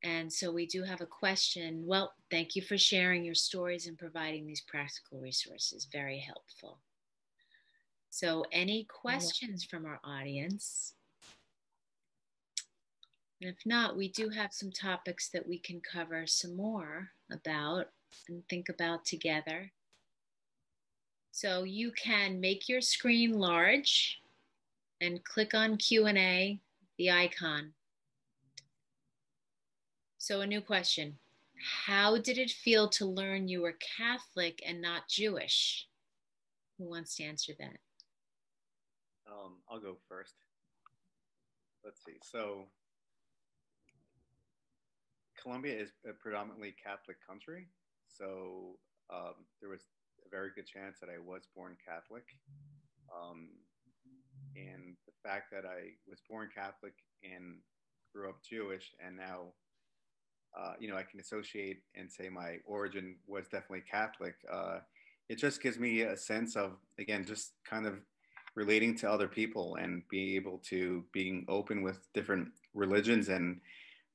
S1: And so we do have a question. Well, thank you for sharing your stories and providing these practical resources. Very helpful. So any questions from our audience? And if not, we do have some topics that we can cover some more about and think about together. So you can make your screen large and click on Q&A, the icon. So a new question. How did it feel to learn you were Catholic and not Jewish? Who wants to answer that?
S3: I'll go first. Let's see. So Colombia is a predominantly Catholic country, so there was a very good chance that I was born Catholic. And the fact that I was born Catholic and grew up Jewish, and now, I can associate and say my origin was definitely Catholic. It just gives me a sense of, again, just kind of relating to other people and being able to being open with different religions. And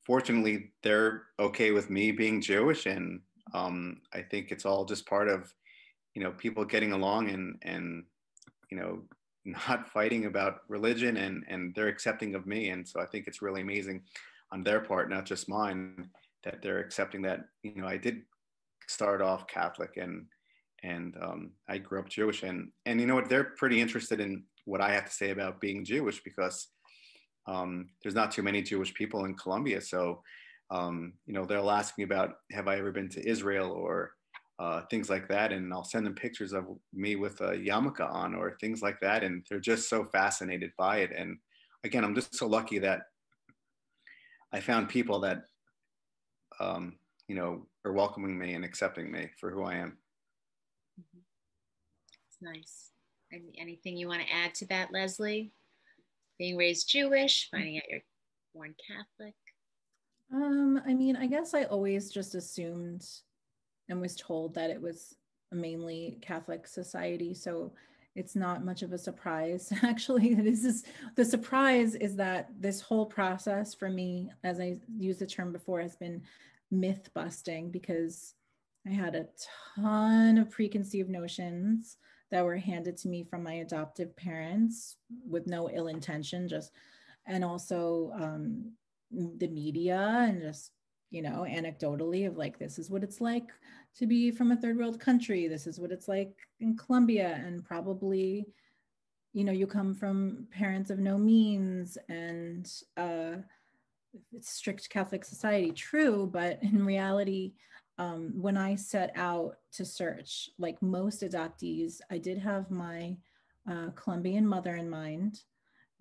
S3: fortunately, they're okay with me being Jewish. And I think it's all just part of, people getting along and not fighting about religion, and they're accepting of me. And so I think it's really amazing on their part, not just mine, that they're accepting that, I did start off Catholic and I grew up Jewish, and you know what, they're pretty interested in what I have to say about being Jewish, because there's not too many Jewish people in Colombia. So, they'll ask me about, have I ever been to Israel, or things like that. And I'll send them pictures of me with a yarmulke on, or things like that. And they're just so fascinated by it. And again, I'm just so lucky that I found people that, are welcoming me and accepting me for who I am.
S1: It's nice. Anything you want to add to that, Leslie? Being raised Jewish, finding out you're born Catholic?
S2: I guess I always just assumed and was told that it was a mainly Catholic society. So it's not much of a surprise. Actually, the surprise is that this whole process for me, as I used the term before, has been myth busting, because I had a ton of preconceived notions that were handed to me from my adoptive parents with no ill intention, and also the media, and just, anecdotally of like, this is what it's like to be from a third world country. This is what it's like in Colombia. And probably, you come from parents of no means, and it's strict Catholic society. True. But in reality, when I set out to search, like most adoptees, I did have my Colombian mother in mind.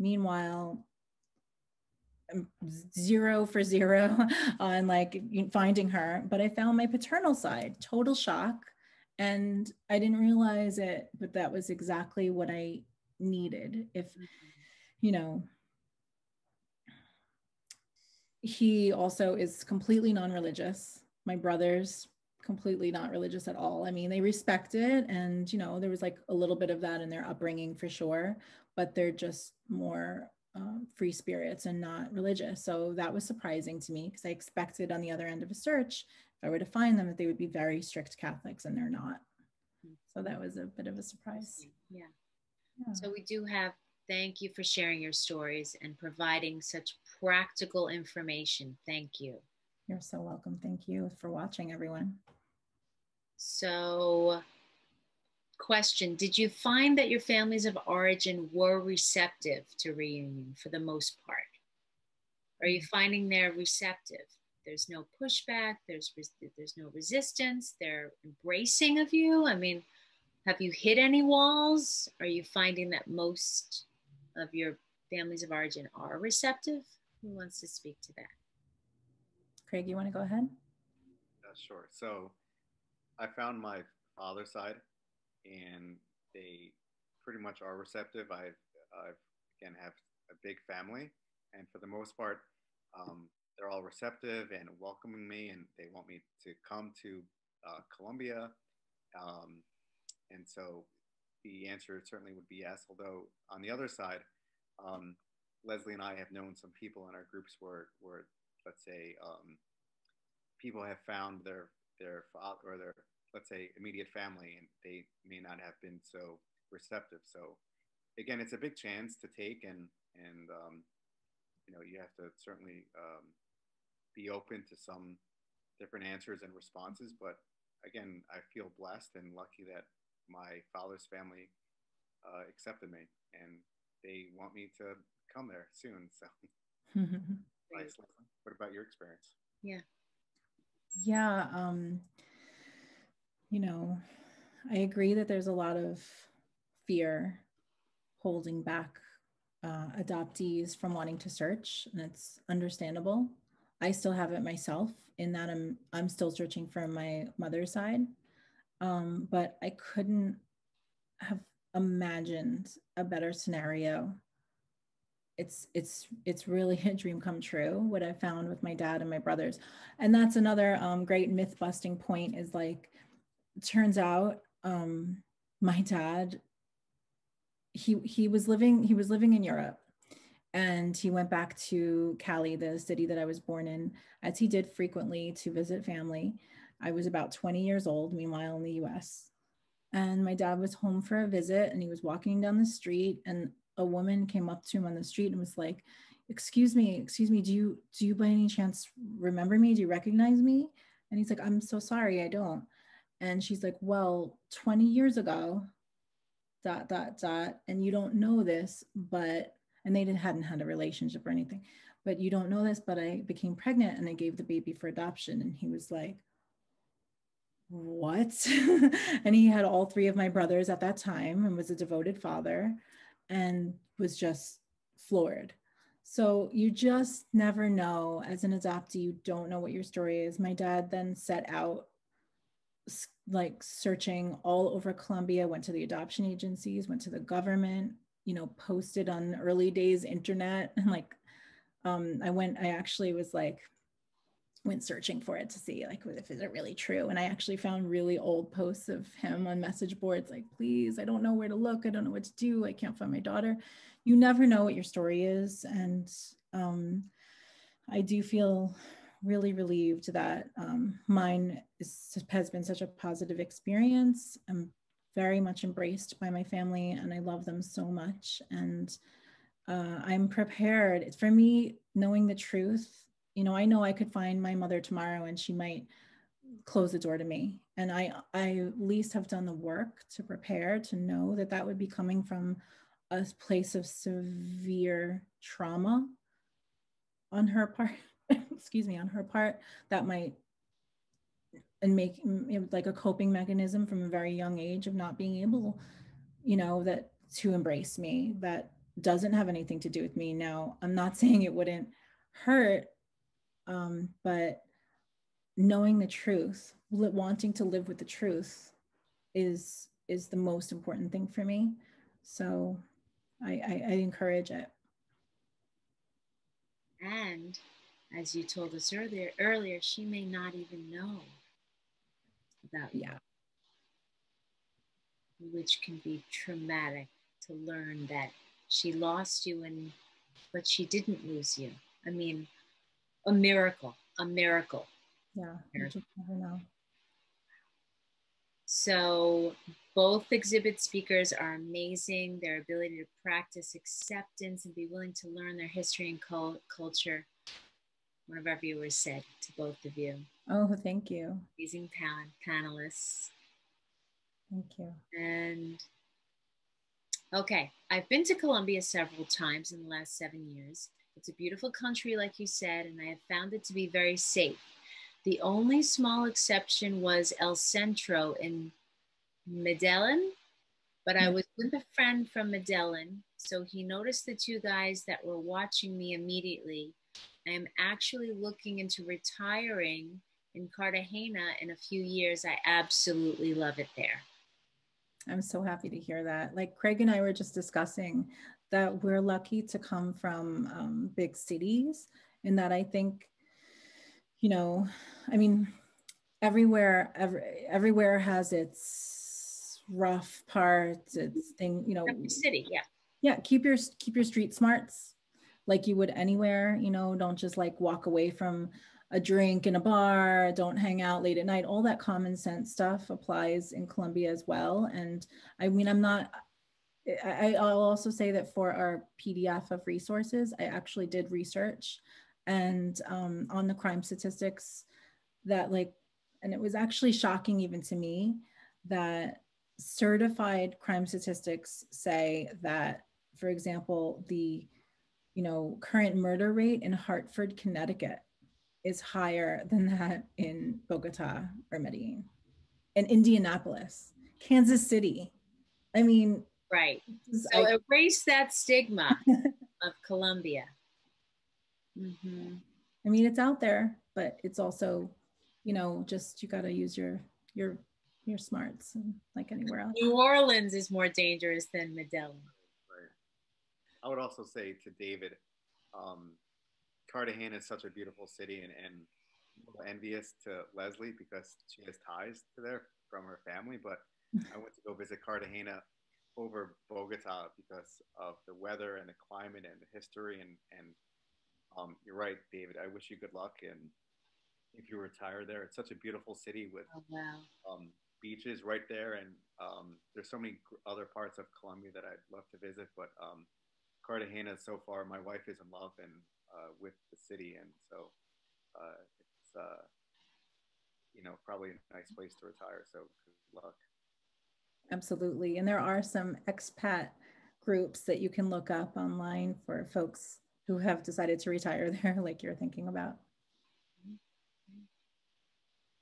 S2: Meanwhile, 0 for 0 on like finding her, but I found my paternal side. Total shock. And I didn't realize it, but that was exactly what I needed. If, you know, he also is completely non-religious. My brother's completely not religious at all. I mean, they respect it, and you know, there was like a little bit of that in their upbringing for sure, but they're just more free spirits and not religious. So that was surprising to me because I expected on the other end of a search, if I were to find them, that they would be very strict Catholics, and they're not. So that was a bit of a surprise.
S1: Yeah. So we do have, thank you for sharing your stories and providing such practical information. Thank you.
S2: You're so welcome. Thank you for watching, everyone.
S1: So, question, did you find that your families of origin were receptive to reunion for the most part? Are you finding they're receptive? There's no pushback, there's no resistance, they're embracing of you? I mean, have you hit any walls? Are you finding that most of your families of origin are receptive? Who wants to speak to that?
S2: Craig, you want to go ahead?
S3: Sure. So I found my father's side, and they pretty much are receptive. I've again have a big family, and for the most part, they're all receptive and welcoming me, and they want me to come to Colombia. And so the answer certainly would be yes. Although on the other side, Leslie and I have known some people in our groups where let's say, people have found their father or their, let's say, immediate family, and they may not have been so receptive. So again, it's a big chance to take, and you know, you have to certainly be open to some different answers and responses. But again, I feel blessed and lucky that my father's family accepted me, and they want me to come there soon. So nice. What about your experience?
S1: Yeah.
S2: Yeah. You know, I agree that there's a lot of fear holding back adoptees from wanting to search, and it's understandable. I still have it myself in that I'm still searching for my mother's side, but I couldn't have imagined a better scenario. It's really a dream come true what I found with my dad and my brothers, and that's another great myth busting point. Is like, it turns out my dad, he was living in Europe, and he went back to Cali, the city that I was born in, as he did frequently to visit family. I was about 20 years old, meanwhile in the US. And my dad was home for a visit, and he was walking down the street, and a woman came up to him on the street and was like, excuse me, do you by any chance remember me? Do you recognize me? And he's like, I'm so sorry, I don't. And she's like, well, 20 years ago, ... and you don't know this, but, and they hadn't had a relationship or anything, but you don't know this, but I became pregnant and I gave the baby for adoption. And he was like, what? And he had all 3 of my brothers at that time and was a devoted father and was just floored. So you just never know. As an adoptee, you don't know what your story is. My dad then set out like searching all over Colombia, went to the adoption agencies, went to the government, you know, posted on early days internet. And like, I actually was like, went searching for it to see like if is it really true. And I actually found really old posts of him on message boards like, please, I don't know where to look, I don't know what to do, I can't find my daughter. You never know what your story is. And I do feel really relieved that mine has been such a positive experience. I'm very much embraced by my family, and I love them so much. And I'm prepared. For me, knowing the truth, you know I could find my mother tomorrow and she might close the door to me. And I at least have done the work to prepare to know that that would be coming from a place of severe trauma on her part. Excuse me, on her part, that might, and make it like a coping mechanism from a very young age of not being able, you know, that to embrace me. That doesn't have anything to do with me. Now, I'm not saying it wouldn't hurt, but knowing the truth, wanting to live with the truth is the most important thing for me. So I encourage it.
S1: And as you told us earlier, she may not even know about you, which can be traumatic to learn that she lost you, but she didn't lose you. I mean, a miracle.
S2: Yeah, you just never know.
S1: So both exhibit speakers are amazing. Their ability to practice acceptance and be willing to learn their history and culture. One of our viewers said to both of you.
S2: Oh, thank you.
S1: Amazing panelists.
S2: Thank you.
S1: And okay, I've been to Colombia several times in the last 7 years. It's a beautiful country, like you said, and I have found it to be very safe. The only small exception was El Centro in Medellin, but I was with a friend from Medellin, so he noticed the two guys that were watching me immediately. I am actually looking into retiring in Cartagena in a few years. I absolutely love it there.
S2: I'm so happy to hear that. Like Craig and I were just discussing that we're lucky to come from big cities, and that I think, you know, I mean, everywhere has its rough parts, its thing, you know.
S1: Every city, yeah.
S2: Yeah, keep your street smarts like you would anywhere, you know. Don't just like walk away from a drink in a bar, don't hang out late at night. All that common sense stuff applies in Colombia as well. And I mean, I'll also say that for our PDF of resources, I actually did research and on the crime statistics that and it was actually shocking even to me that certified crime statistics say that, for example, the current murder rate in Hartford, Connecticut is higher than that in Bogota or Medellin, and Indianapolis, Kansas City. I mean,
S1: right. So erase that stigma of Colombia. Mm-hmm.
S2: I mean, it's out there, but it's also, just you got to use your smarts, like anywhere else.
S1: New Orleans is more dangerous than Medellin.
S3: Right. I would also say to David, Cartagena is such a beautiful city, and envious to Leslie because she has ties to there from her family. But I went to go visit Cartagena over Bogota because of the weather and the climate and the history. And you're right, David. I wish you good luck. And if you retire there, it's such a beautiful city with beaches right there. And there's so many other parts of Colombia that I'd love to visit. But Cartagena, so far, my wife is in love with the city. And so it's, probably a nice place to retire. So good luck.
S2: Absolutely. And there are some expat groups that you can look up online for folks who have decided to retire there, like you're thinking about.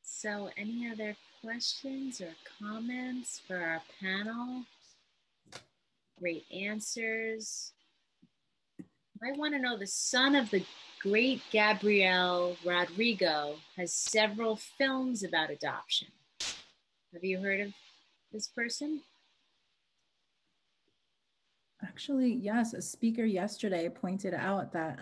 S1: So any other questions or comments for our panel? Great answers. I want to know, the son of the great Gabriel Rodrigo has several films about adoption. Have you heard of this person?
S2: Actually, yes. A speaker yesterday pointed out that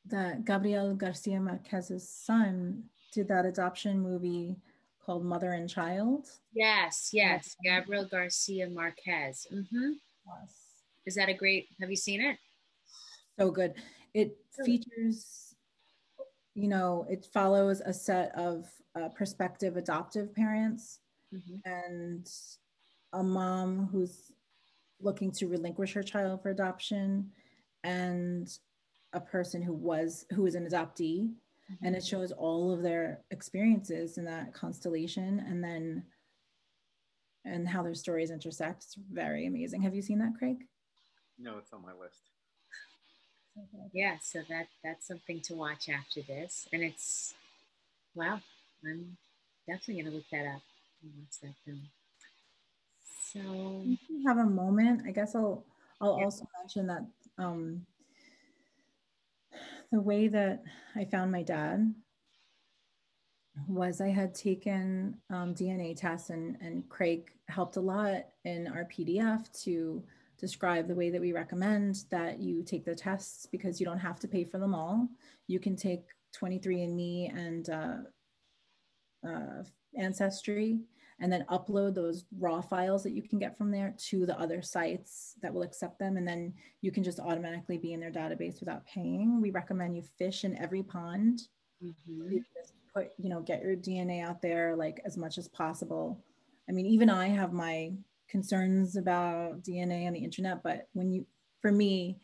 S2: that Gabriel Garcia Marquez's son did that adoption movie called Mother and Child.
S1: Yes, Gabriel Garcia Marquez. Mm-hmm. Yes. Is that have you seen it?
S2: So good. It features, it follows a set of prospective adoptive parents and a mom who's looking to relinquish her child for adoption, and a person who is an adoptee. And it shows all of their experiences in that constellation, and how their stories intersect. It's very amazing. Have you seen that, Craig?
S3: No, it's on my list.
S1: Yeah, so that's something to watch after this. And it's, wow, I'm definitely going to look that up and watch that film. So
S2: if you have a moment, I guess I'll also mention that The way that I found my dad was I had taken DNA tests, and Craig helped a lot in our PDF to describe the way that we recommend that you take the tests, because you don't have to pay for them all. You can take 23andMe and Ancestry, and then upload those raw files that you can get from there to the other sites that will accept them. And then you can just automatically be in their database without paying. We recommend you fish in every pond. You just put, get your DNA out there like as much as possible. I mean, even I have my concerns about DNA on the internet, but for me,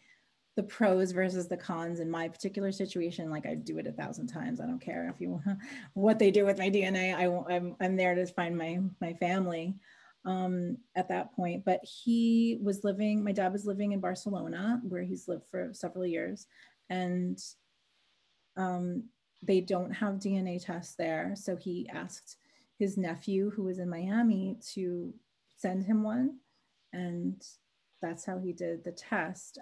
S2: the pros versus the cons in my particular situation, like I do it 1,000 times. I don't care what they do with my DNA. I'm there to find my family at that point. But my dad was living in Barcelona, where he's lived for several years, and they don't have DNA tests there. So he asked his nephew, who was in Miami, to send him one. And that's how he did the test.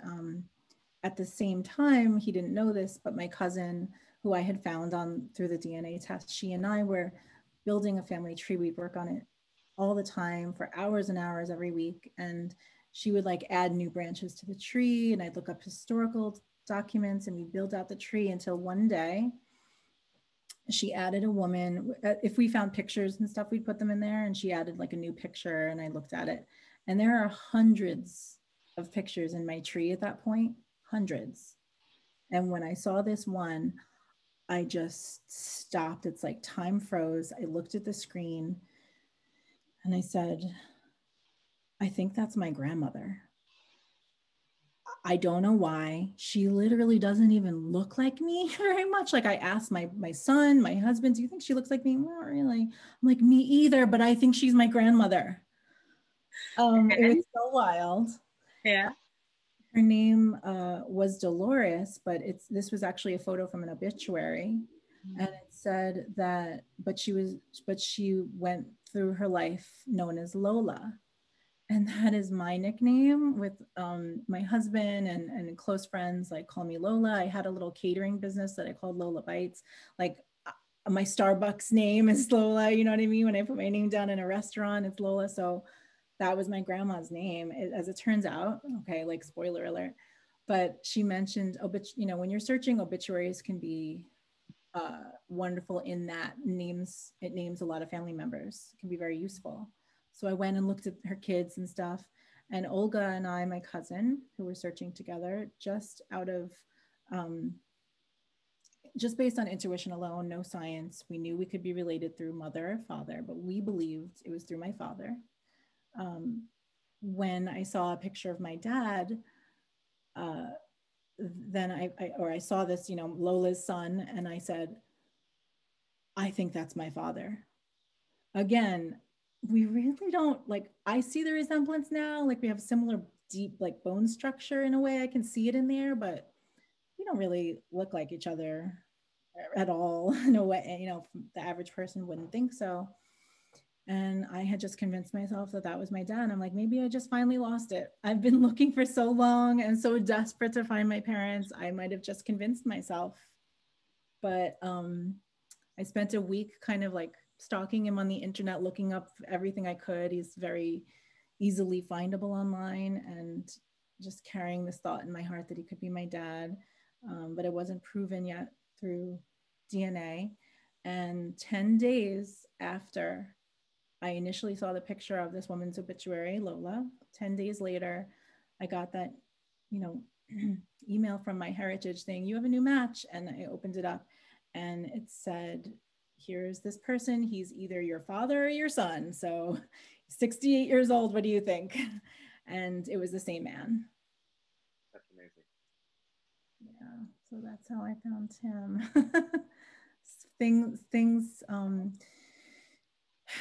S2: At the same time, he didn't know this, but my cousin, who I had found through the DNA test, she and I were building a family tree. We'd work on it all the time for hours and hours every week. And she would like add new branches to the tree, and I'd look up historical documents, and we'd build out the tree until one day she added a woman. If we found pictures and stuff, we'd put them in there, and she added like a new picture, and I looked at it. And there are hundreds of pictures in my tree at that point. Hundreds. And when I saw this one, I just stopped. It's like time froze. I looked at the screen and I said, I think that's my grandmother. I don't know why. She literally doesn't even look like me very much. Like I asked my son, my husband, do you think she looks like me? Not really. I'm like, me either, but I think she's my grandmother. It was so wild.
S1: Yeah.
S2: Her name was Dolores, but this was actually a photo from an obituary. And it said that, but she went through her life known as Lola. And that is my nickname with my husband and close friends, like call me Lola. I had a little catering business that I called Lola Bites. Like my Starbucks name is Lola, you know what I mean? When I put my name down in a restaurant, it's Lola. So that was my grandma's name, as it turns out. Okay, like spoiler alert. But she mentioned, when you're searching, obituaries can be wonderful in that it names a lot of family members. It can be very useful. So I went and looked at her kids and stuff. And Olga and I, my cousin, who were searching together, just based on intuition alone, no science, we knew we could be related through mother or father, but we believed it was through my father. When I saw a picture of my dad, then I saw this, Lola's son, and I said, I think that's my father. Again, we really don't, I see the resemblance now, like we have similar deep, like bone structure in a way. I can see it in there, but we don't really look like each other at all in a way, the average person wouldn't think so. And I had just convinced myself that was my dad. I'm like, maybe I just finally lost it. I've been looking for so long and so desperate to find my parents. I might have just convinced myself. But I spent a week kind of like stalking him on the internet, looking up everything I could. He's very easily findable online, and just carrying this thought in my heart that he could be my dad. But it wasn't proven yet through DNA. And 10 days after I initially saw the picture of this woman's obituary, Lola, 10 days later, I got that, email from my heritage saying, you have a new match. And I opened it up and it said, here's this person. He's either your father or your son. So 68 years old. What do you think? And it was the same man.
S3: That's amazing.
S2: Yeah. So that's how I found him. things,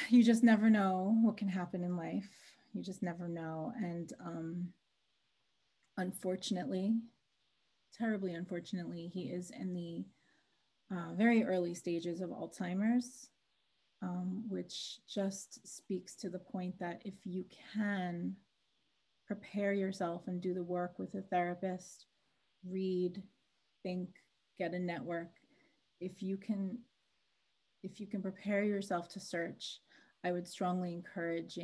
S2: you just never know what can happen in life. You just never know. And unfortunately, terribly unfortunately, he is in the very early stages of Alzheimer's, which just speaks to the point that if you can prepare yourself and do the work with a therapist, read, think, get a network. If you can prepare yourself to search, I would strongly encourage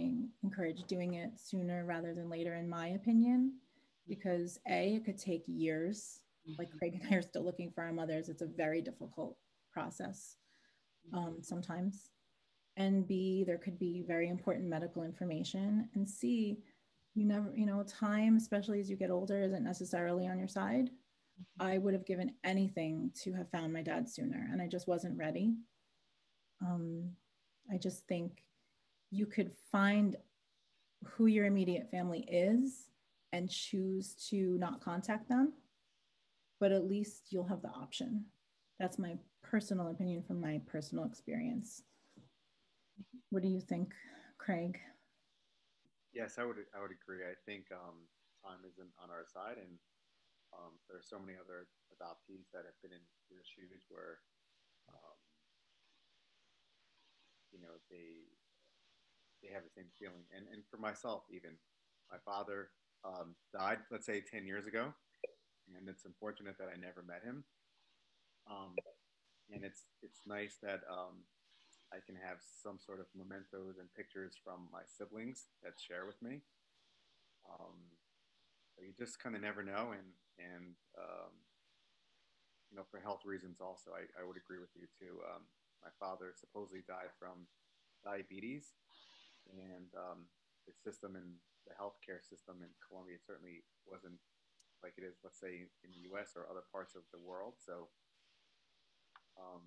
S2: doing it sooner rather than later, in my opinion, because it could take years. Like Craig and I are still looking for our mothers. It's a very difficult process sometimes. And B, there could be very important medical information. And C, time, especially as you get older, isn't necessarily on your side. I would have given anything to have found my dad sooner, and I just wasn't ready. I just think you could find who your immediate family is and choose to not contact them, but at least you'll have the option. That's my personal opinion from my personal experience. What do you think, Craig?
S3: Yes, I would agree. I think time isn't on our side, and there are so many other adoptees that have been in your shoes where, um, they have the same feeling. And for myself, even my father died, let's say 10 years ago, and it's unfortunate that I never met him. Um, and it's nice that I can have some sort of mementos and pictures from my siblings that share with me. Um, you just kind of never know, and for health reasons, also, I would agree with you too. My father supposedly died from diabetes, and the system and the healthcare system in Colombia certainly wasn't like it is, let's say, in the U.S. or other parts of the world. So um,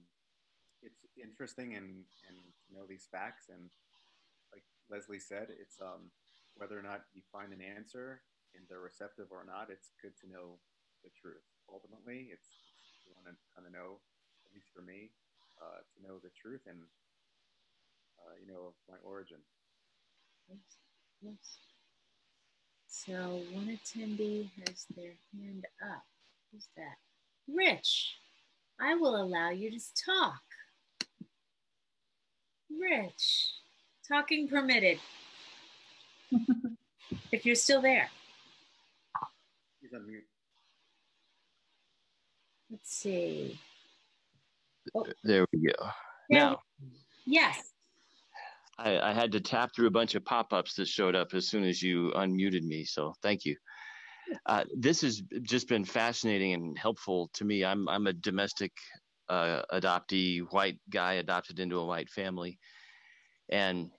S3: it's interesting and to know these facts. And like Leslie said, it's whether or not you find an answer and they're receptive or not, it's good to know the truth. Ultimately, it's you want to kind of know, at least for me, to know the truth and of my origin.
S1: Yes. So one attendee has their hand up. Who's that? Rich, I will allow you to talk. Rich, talking permitted. If you're still there.
S3: He's on mute.
S1: Let's see.
S4: Oh. There we go. Now.
S1: Yes.
S4: I had to tap through a bunch of pop-ups that showed up as soon as you unmuted me, so thank you. This has just been fascinating and helpful to me. I'm a domestic adoptee, white guy adopted into a white family, and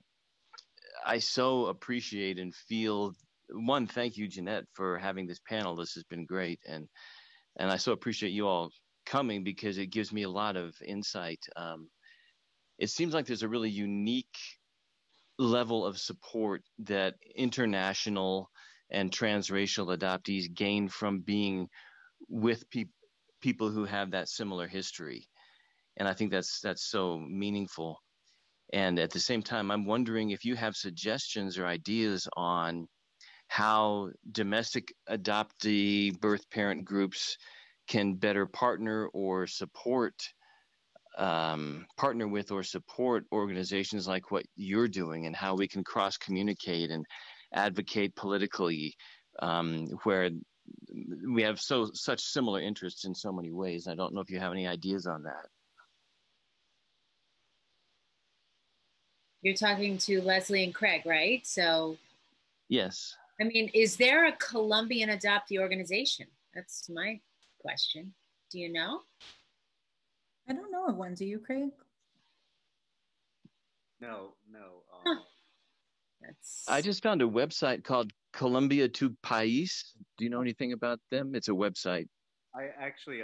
S4: I so appreciate and feel, one, thank you, Jeanette, for having this panel. This has been great, and I so appreciate you all coming because it gives me a lot of insight. It seems like there's a really unique level of support that international and transracial adoptees gain from being with people who have that similar history. And I think that's so meaningful. And at the same time, I'm wondering if you have suggestions or ideas on how domestic adoptee birth parent groups can better partner with or support organizations like what you're doing, and how we can cross communicate and advocate politically, where we have such similar interests in so many ways. I don't know if you have any ideas on that.
S1: You're talking to Leslie and Craig, right? So
S4: yes.
S1: I mean, is there a Colombian Adoptee organization? That's my question. Do you know?
S2: I don't know of one. Do you, Craig?
S3: No.
S4: I just found a website called Colombia Tu País. Do you know anything about them? It's a website.
S3: I actually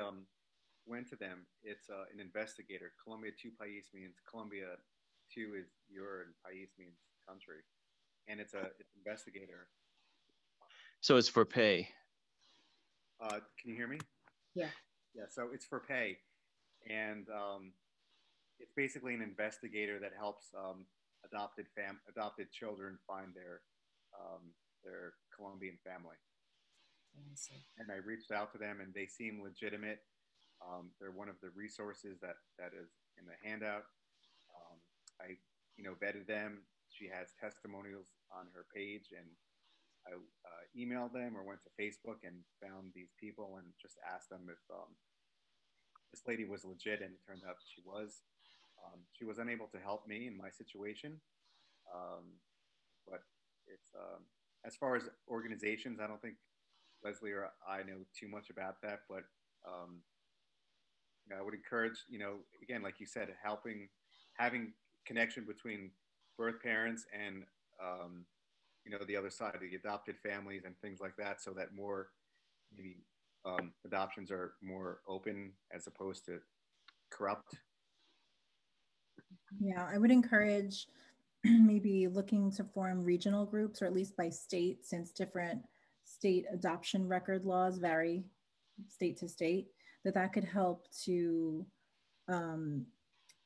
S3: went to them. It's an investigator. Colombia Tu País means Colombia. Tu is your, and País means country, and it's an investigator.
S4: So it's for pay.
S3: Can you hear me?
S1: Yeah.
S3: Yeah. So it's for pay, and it's basically an investigator that helps adopted children find their Colombian family. And I reached out to them, and they seem legitimate. They're one of the resources that is in the handout. I vetted them. She has testimonials on her page, and I emailed them or went to Facebook and found these people and just asked them if this lady was legit, and it turned out she was. She was unable to help me in my situation, but it's as far as organizations, I don't think Leslie or I know too much about that, but um, I would encourage, again, like you said, having connection between birth parents and, the other side, the adopted families and things like that, so that more maybe adoptions are more open as opposed to corrupt.
S2: Yeah, I would encourage maybe looking to form regional groups, or at least by state, since different state adoption record laws vary state to state, that could help to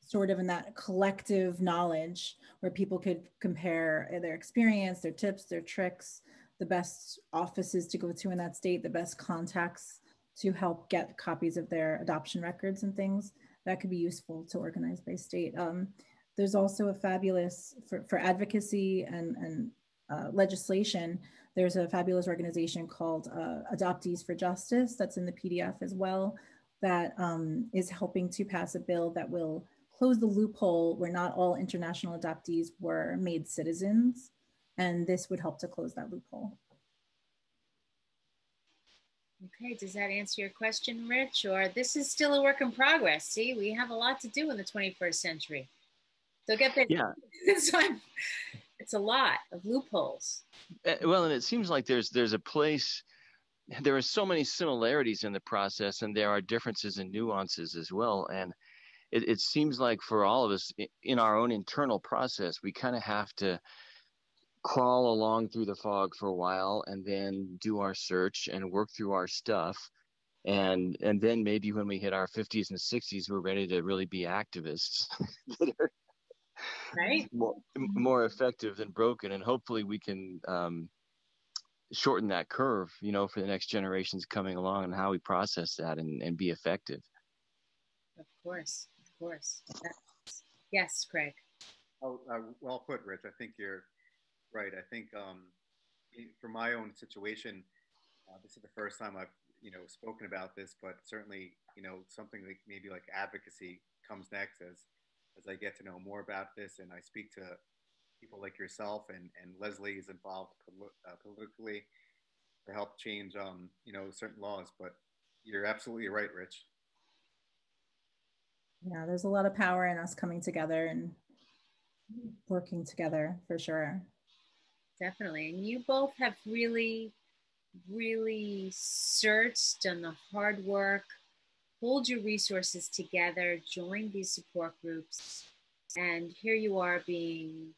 S2: sort of in that collective knowledge where people could compare their experience, their tips, their tricks, the best offices to go to in that state, the best contacts to help get copies of their adoption records and things. That could be useful to organize by state. There's also a fabulous, for advocacy and legislation, there's a fabulous organization called Adoptees for Justice that's in the PDF as well, that is helping to pass a bill that will close the loophole where not all international adoptees were made citizens. And this would help to close that loophole.
S1: Okay, does that answer your question, Rich? Or this is still a work in progress? See, we have a lot to do in the 21st century. So get busy.
S4: Yeah.
S1: It's a lot of loopholes.
S4: Well, and it seems like there's a place, there are so many similarities in the process, and there are differences and nuances as well. And it seems like for all of us in our own internal process, we kind of have to crawl along through the fog for a while and then do our search and work through our stuff. And then maybe when we hit our 50s and 60s, we're ready to really be activists that are
S1: right?
S4: more effective than broken. And hopefully we can shorten that curve, for the next generations coming along, and how we process that and be effective.
S1: Of course. Yes, Craig.
S3: Oh, well put, Rich. I think you're right. I think for my own situation, this is the first time I've spoken about this, but certainly something like maybe like advocacy comes next as I get to know more about this, and I speak to people like yourself, and Leslie is involved politically to help change certain laws. But you're absolutely right, Rich.
S2: Yeah, there's a lot of power in us coming together and working together for sure.
S1: Definitely. And you both have really, really searched, done the hard work, pulled your resources together, joined these support groups, and here you are being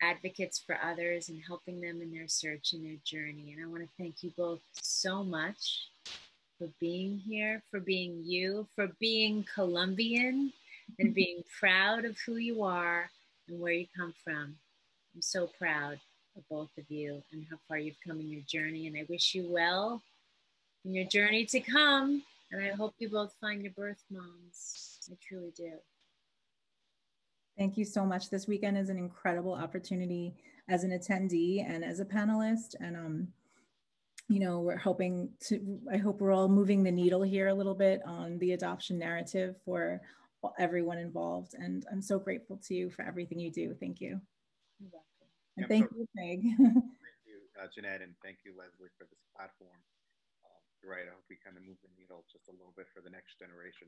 S1: advocates for others and helping them in their search and their journey. And I want to thank you both so much for being here, for being you, for being Colombian and being proud of who you are and where you come from. I'm so proud of both of you and how far you've come in your journey. And I wish you well in your journey to come. And I hope you both find your birth moms. I truly do.
S2: Thank you so much. This weekend is an incredible opportunity as an attendee and as a panelist. And we're hoping to, I hope we're all moving the needle here a little bit on the adoption narrative for everyone involved. And I'm so grateful to you for everything you do. Thank you.
S1: You're welcome.
S2: And thank you, Meg.
S3: Thank you, Jeanette, and thank you, Leslie, for this platform. You're right. I hope we kind of move the needle just a little bit for the next generation.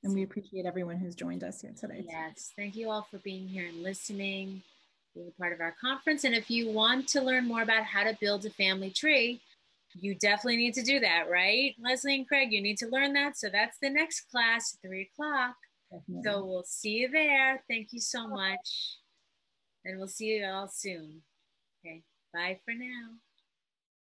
S2: And we appreciate everyone who's joined us here today.
S1: Yes, thank you all for being here and listening, being a part of our conference. And if you want to learn more about how to build a family tree, you definitely need to do that, right? Leslie and Craig, you need to learn that. So that's the next class, 3 o'clock. Definitely. So we'll see you there. Thank you so much. And we'll see you all soon. Okay, bye for now.